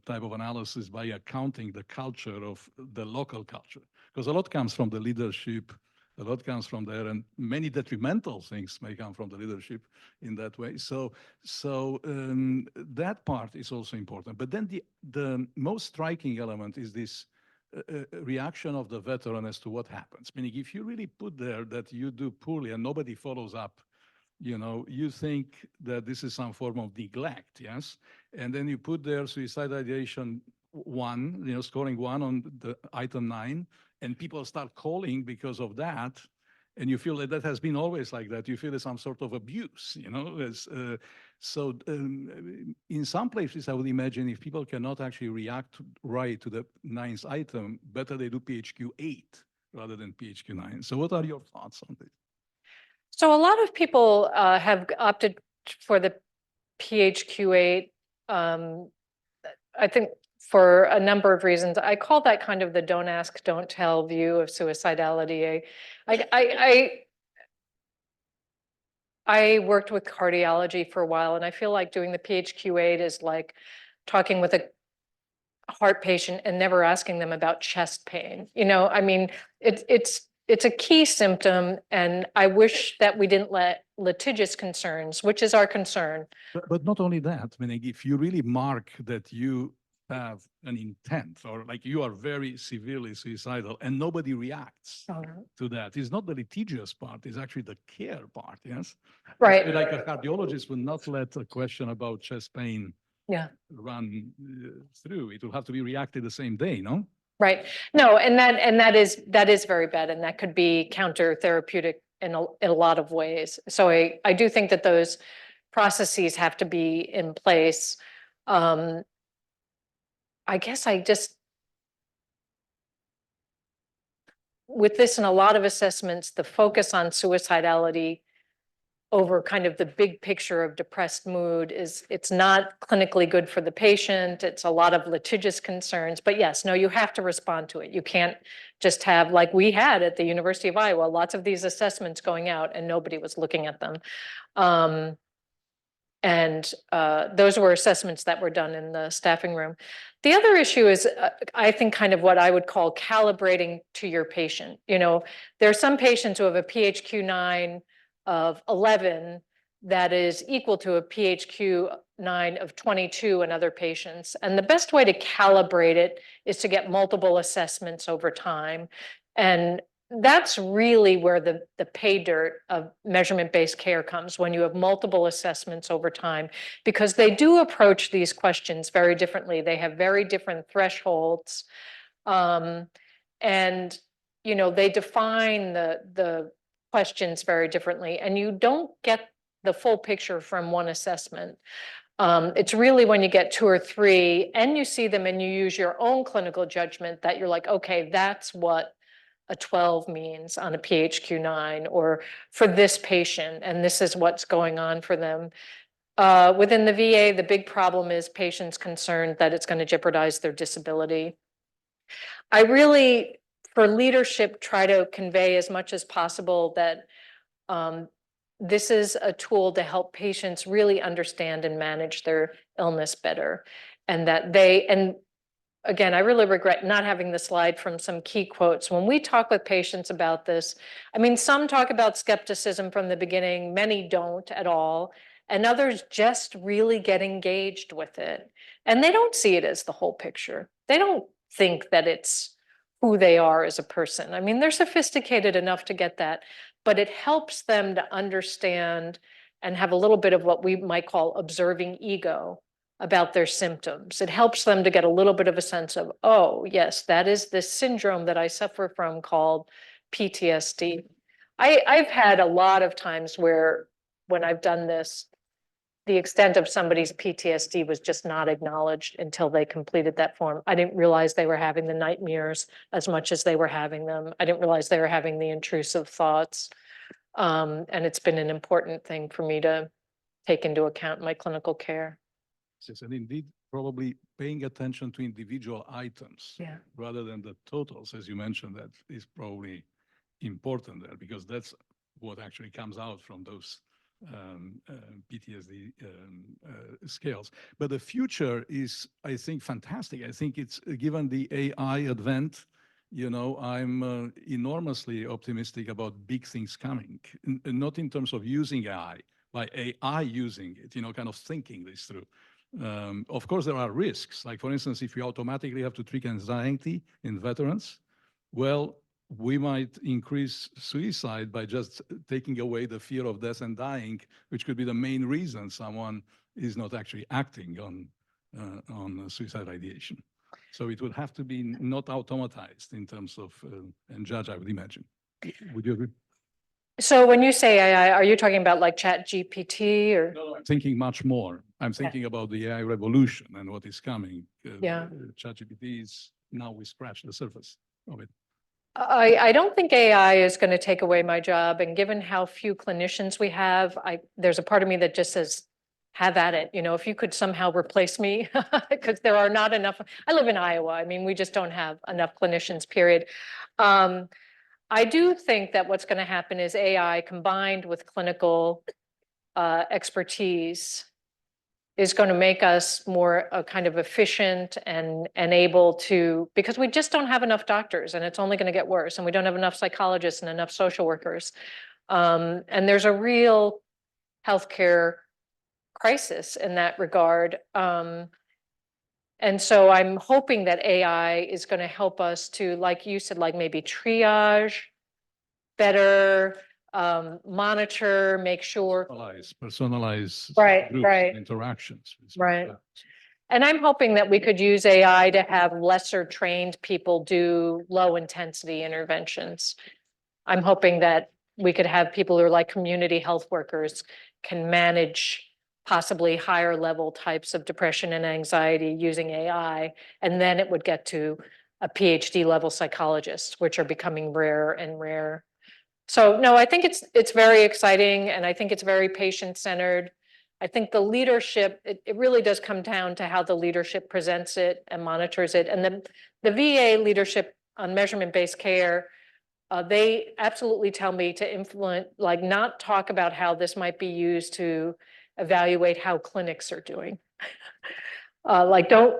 Speaker 6: type of analysis by accounting the culture of the local culture. Because a lot comes from the leadership, a lot comes from there, and many detrimental things may come from the leadership in that way. So that part is also important. But then the most striking element is this reaction of the veteran as to what happens. Meaning, if you really put there that you do poorly and nobody follows up, you think that this is some form of neglect, yes? And then you put there suicide ideation 1, scoring 1 on the item 9, and people start calling because of that. And you feel that has been always like that. You feel there's some sort of abuse, So in some places, I would imagine if people cannot actually react right to the 9th item, better they do PHQ 8 rather than PHQ 9. So what are your thoughts on this?
Speaker 2: So a lot of people have opted for the PHQ-8. I think for a number of reasons. I call that kind of the don't ask, don't tell view of suicidality. I worked with cardiology for a while, and I feel like doing the PHQ-8 is like talking with a heart patient and never asking them about chest pain. I mean, it's a key symptom, and I wish that we didn't let litigious concerns, which is our concern.
Speaker 6: But not only that, meaning if you really mark that you have an intent or like you are very severely suicidal and nobody reacts to that, it's not the litigious part, it's actually the care part, yes?
Speaker 2: Right.
Speaker 6: Like a cardiologist would not let a question about chest pain
Speaker 2: Yeah.
Speaker 6: run through. It will have to be reacted the same day, no?
Speaker 2: Right. No, and that is very bad, and that could be counter therapeutic in a lot of ways. So I do think that those processes have to be in place. I guess with this and a lot of assessments, the focus on suicidality over kind of the big picture of depressed mood it's not clinically good for the patient. It's a lot of litigious concerns, but yes, no, you have to respond to it. You can't just have, like we had at the University of Iowa, lots of these assessments going out and nobody was looking at them. And those were assessments that were done in the staffing room. The other issue is, I think, kind of what I would call calibrating to your patient. There are some patients who have a PHQ-9 of 11 that is equal to a PHQ-9 of 22 in other patients. And the best way to calibrate it is to get multiple assessments over time. And that's really where the pay dirt of measurement-based care comes, when you have multiple assessments over time, because they do approach these questions very differently. They have very different thresholds. And they define the questions very differently, and you don't get the full picture from one assessment. It's really when you get 2 or 3 and you see them and you use your own clinical judgment that you're like, okay, that's what a 12 means on a PHQ-9 or for this patient, and this is what's going on for them. Within the VA, the big problem is patients concerned that it's going to jeopardize their disability. I really, for leadership, try to convey as much as possible that this is a tool to help patients really understand and manage their illness better, and that again, I really regret not having the slide from some key quotes. When we talk with patients about this, I mean, some talk about skepticism from the beginning, many don't at all, and others just really get engaged with it. And they don't see it as the whole picture. They don't think that it's who they are as a person. I mean, they're sophisticated enough to get that, but it helps them to understand and have a little bit of what we might call observing ego about their symptoms. It helps them to get a little bit of a sense of, oh, yes, that is this syndrome that I suffer from called PTSD. I've had a lot of times where when I've done this, the extent of somebody's PTSD was just not acknowledged until they completed that form. I didn't realize they were having the nightmares as much as they were having them. I didn't realize they were having the intrusive thoughts. And it's been an important thing for me to take into account in my clinical care.
Speaker 6: Yes, and indeed, probably paying attention to individual items rather than the totals, as you mentioned, that is probably important there, because that's what actually comes out from those PTSD scales. But the future is, I think, fantastic. I think it's given the AI advent, I'm enormously optimistic about big things coming, not in terms of using AI, by AI using it, kind of thinking this through. Of course, there are risks. Like, for instance, if you automatically have to treat anxiety in veterans, well, we might increase suicide by just taking away the fear of death and dying, which could be the main reason someone is not actually acting on suicide ideation. So it would have to be not automatized in terms of, and judge, I would imagine. Would you agree?
Speaker 2: So when you say AI, are you talking about like Chat GPT or?
Speaker 6: No, I'm thinking much more. I'm thinking about the AI revolution and what is coming.
Speaker 2: Yeah.
Speaker 6: ChatGPT is, now we scratch the surface of it.
Speaker 2: I don't think AI is going to take away my job. And given how few clinicians we have, there's a part of me that just says, have at it. If you could somehow replace me, because there are not enough. I live in Iowa. I mean, we just don't have enough clinicians, period. I do think that what's going to happen is AI combined with clinical expertise is going to make us more kind of efficient and able to, because we just don't have enough doctors and it's only going to get worse, and we don't have enough psychologists and enough social workers. And there's a real healthcare crisis in that regard. And so I'm hoping that AI is going to help us to, like you said, like maybe triage better, monitor, make sure.
Speaker 6: Personalize
Speaker 2: Right,
Speaker 6: groups
Speaker 2: right.
Speaker 6: and interactions.
Speaker 2: Right. And I'm hoping that we could use AI to have lesser trained people do low intensity interventions. I'm hoping that we could have people who are like community health workers can manage possibly higher level types of depression and anxiety using AI. And then it would get to a PhD level psychologist, which are becoming rarer and rarer. So no, I think it's very exciting, and I think it's very patient-centered. I think the leadership, it really does come down to how the leadership presents it and monitors it. And the VA leadership on measurement-based care, they absolutely tell me to influence, like not talk about how this might be used to evaluate how clinics are doing. Like don't,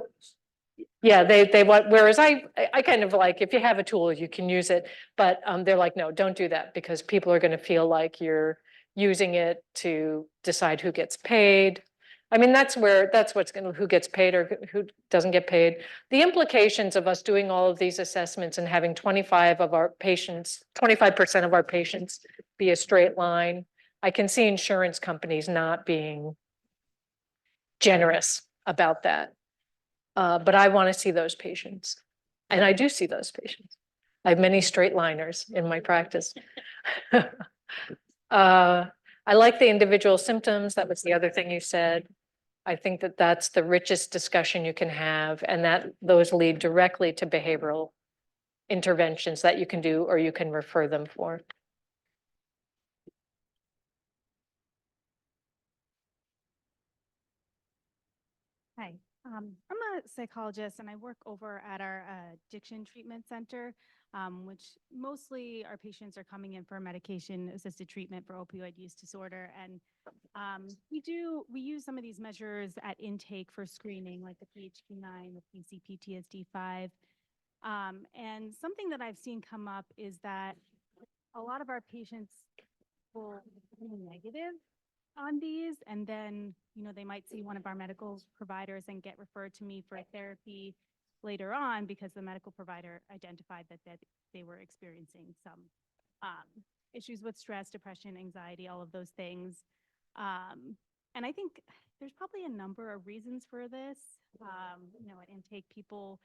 Speaker 2: yeah, they want, whereas I kind of like, if you have a tool, you can use it, but they're like, no, don't do that, because people are going to feel like you're using it to decide who gets paid. I mean, that's what's going to, who gets paid or who doesn't get paid. The implications of us doing all of these assessments and having 25% of our patients be a straight line. I can see insurance companies not being generous about that. But I want to see those patients. And I do see those patients. I have many straight liners in my practice. I like the individual symptoms. That was the other thing you said. I think that that's the richest discussion you can have, and that those lead directly to behavioral interventions that you can do or you can refer them for.
Speaker 7: Hi, I'm a psychologist and I work over at our addiction treatment center, which mostly our patients are coming in for medication-assisted treatment for opioid use disorder. And we use some of these measures at intake for screening, like the PHQ-9, the PCPTSD-5. And something that I've seen come up is that a lot of our patients will be negative on these, and then they might see one of our medical providers and get referred to me for therapy later on because the medical provider identified that they were experiencing some issues with stress, depression, anxiety, all of those things. And I think there's probably a number of reasons for this. At intake, people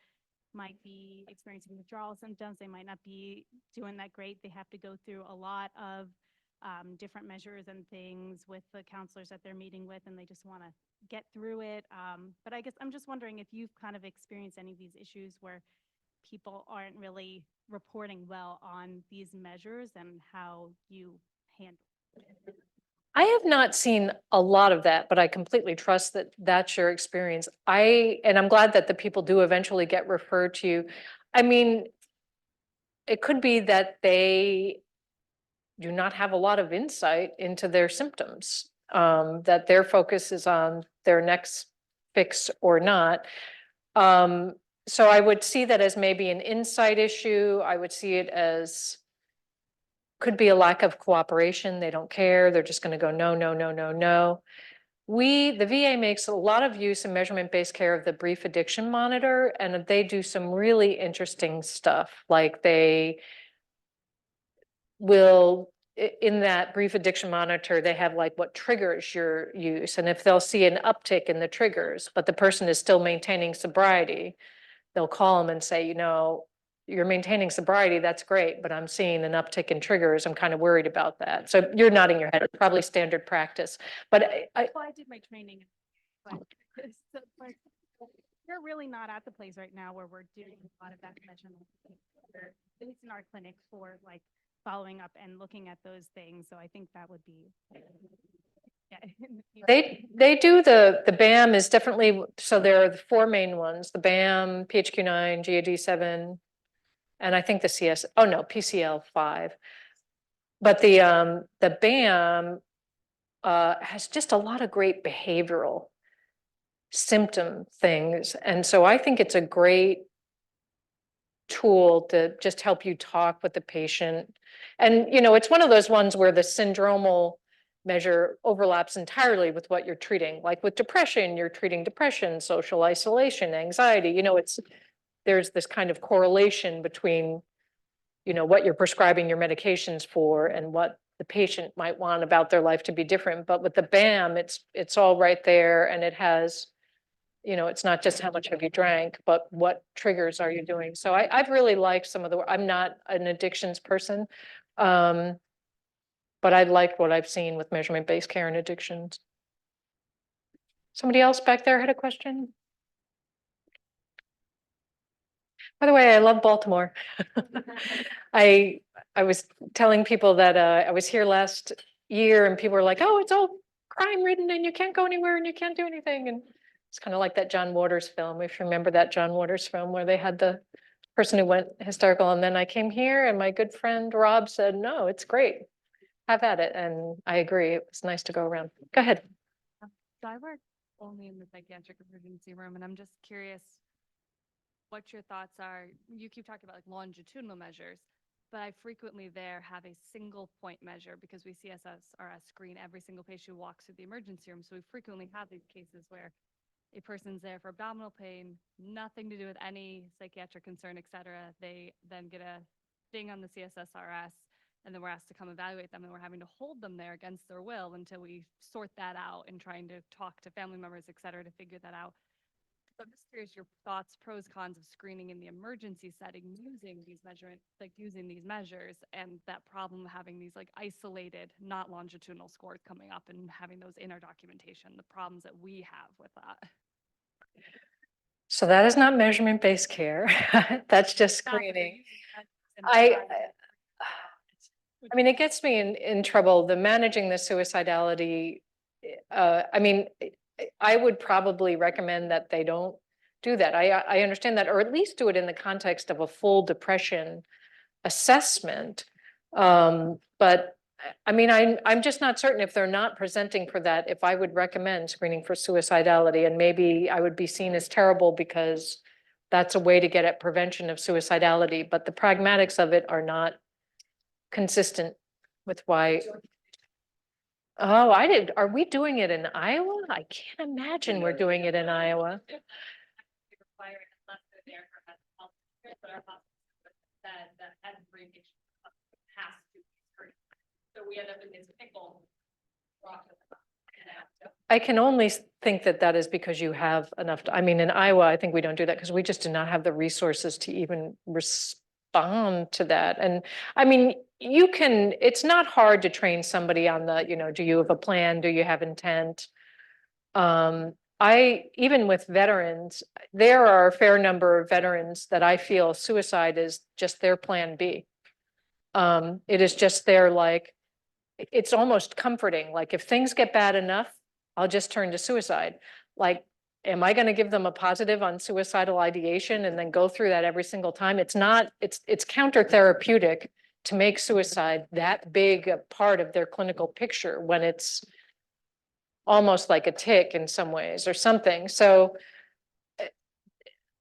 Speaker 7: might be experiencing withdrawal symptoms. They might not be doing that great. They have to go through a lot of different measures and things with the counselors that they're meeting with, and they just want to get through it. But I guess I'm just wondering if you've kind of experienced any of these issues where people aren't really reporting well on these measures and how you handle it.
Speaker 2: I have not seen a lot of that, but I completely trust that that's your experience. And I'm glad that the people do eventually get referred to you. I mean, it could be that they do not have a lot of insight into their symptoms, that their focus is on their next fix or not. So I would see that as maybe an insight issue. I would see it as could be a lack of cooperation. They don't care. They're just going to go, no, no, no, no, no. The VA makes a lot of use in measurement-based care of the brief addiction monitor, and they do some really interesting stuff. Like they will, in that brief addiction monitor, they have like what triggers your use. And if they'll see an uptick in the triggers, but the person is still maintaining sobriety, they'll call them and say, you know, you're maintaining sobriety, that's great, but I'm seeing an uptick in triggers. I'm kind of worried about that. So you're nodding your head, it's probably standard practice. But
Speaker 7: Well, I did my training, but we're really not at the place right now where we're doing a lot of that measurement. At least in our clinic for like following up and looking at those things. So I think that would be. Yeah.
Speaker 2: they do the BAM is definitely, so there are the four main ones, the BAM, PHQ-9, GAD-7, and I think the PCL-5. But the BAM has just a lot of great behavioral symptom things. And so I think it's a great tool to just help you talk with the patient. And, you know, it's one of those ones where the syndromal measure overlaps entirely with what you're treating. Like with depression, you're treating depression, social isolation, anxiety, you know, there's this kind of correlation between, you know, what you're prescribing your medications for and what the patient might want about their life to be different. But with the BAM, it's all right there, and it has, you know, it's not just how much have you drank, but what triggers are you doing? So I've really liked some of the, I'm not an addictions person, but I liked what I've seen with measurement-based care and addictions. Somebody else back there had a question? By the way, I love Baltimore. I was telling people that I was here last year and people were like, oh, it's all crime ridden and you can't go anywhere and you can't do anything. And it's kind of like that John Waters film, if you remember that John Waters film where they had the person who went hysterical. And then I came here and my good friend Rob said, no, it's great. Have at it. And I agree. It was nice to go around. Go ahead.
Speaker 4: So I work only in the psychiatric emergency room, and I'm just curious what your thoughts are. You keep talking about like longitudinal measures, but I frequently there have a single point measure because we CSSRS screen every single patient who walks through the emergency room. So we frequently have these cases where a person's there for abdominal pain, nothing to do with any psychiatric concern, et cetera. They then get a ding on the CSSRS, and then we're asked to come evaluate them, and we're having to hold them there against their will until we sort that out and trying to talk to family members, et cetera, to figure that out. So I'm just curious your thoughts, pros, cons of screening in the emergency setting using these measures, and that problem of having these like isolated, not longitudinal scores coming up and having those in our documentation, the problems that we have with that.
Speaker 2: So that is not measurement-based care. That's just screening. I mean, it gets me in trouble, the managing the suicidality. I mean, I would probably recommend that they don't do that. I understand that, or at least do it in the context of a full depression assessment. But I mean, I'm just not certain if they're not presenting for that, if I would recommend screening for suicidality, and maybe I would be seen as terrible because that's a way to get at prevention of suicidality, but the pragmatics of it are not consistent with why. Oh, are we doing it in Iowa? I can't imagine we're doing it in Iowa. So we end up in this pickle. I can only think that that is because you have enough, I mean, in Iowa, I think we don't do that because we just do not have the resources to even respond to that. And I mean, it's not hard to train somebody on the, you know, do you have a plan? Do you have intent? Even with veterans, there are a fair number of veterans that I feel suicide is just their plan B. It is just their like, it's almost comforting. Like if things get bad enough, I'll just turn to suicide. Like, am I going to give them a positive on suicidal ideation and then go through that every single time? It's not, it's counter therapeutic to make suicide that big a part of their clinical picture when it's almost like a tick in some ways or something. So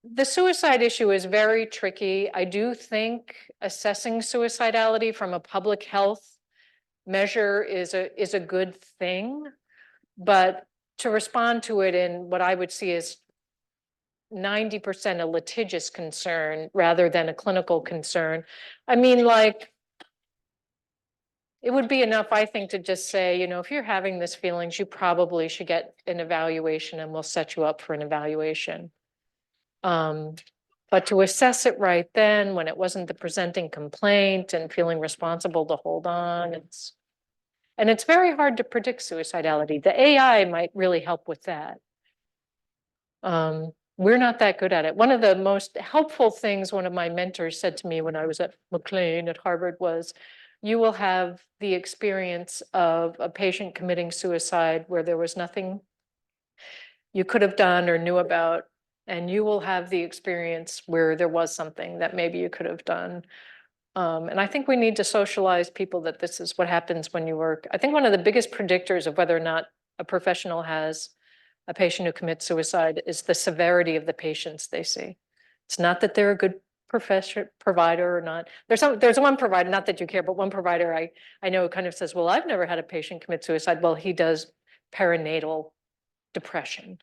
Speaker 2: the suicide issue is very tricky. I do think assessing suicidality from a public health measure is a good thing. But to respond to it in what I would see as 90% a litigious concern rather than a clinical concern. I mean, like, it would be enough, I think, to just say, you know, if you're having this feelings, you probably should get an evaluation and we'll set you up for an evaluation. But to assess it right then, when it wasn't the presenting complaint and feeling responsible to hold on, and it's very hard to predict suicidality. The AI might really help with that. We're not that good at it. One of the most helpful things one of my mentors said to me when I was at McLean at Harvard was, you will have the experience of a patient committing suicide where there was nothing you could have done or knew about, and you will have the experience where there was something that maybe you could have done. And I think we need to socialize people that this is what happens when you work. I think one of the biggest predictors of whether or not a professional has a patient who commits suicide is the severity of the patients they see. It's not that they're a good provider or not. There's one provider, not that you care, but one provider I know kind of says, well, I've never had a patient commit suicide. Well, he does perinatal depression.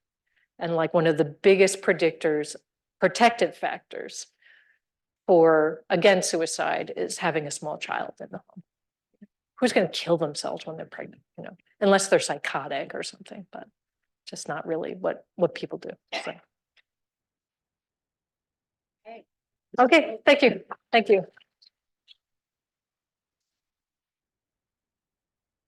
Speaker 2: And like one of the biggest predictors, protective factors for, again, suicide is having a small child in the home. Who's going to kill themselves when they're pregnant, you know, unless they're psychotic or something, but just not really what people do. So. Okay, thank you. Thank you.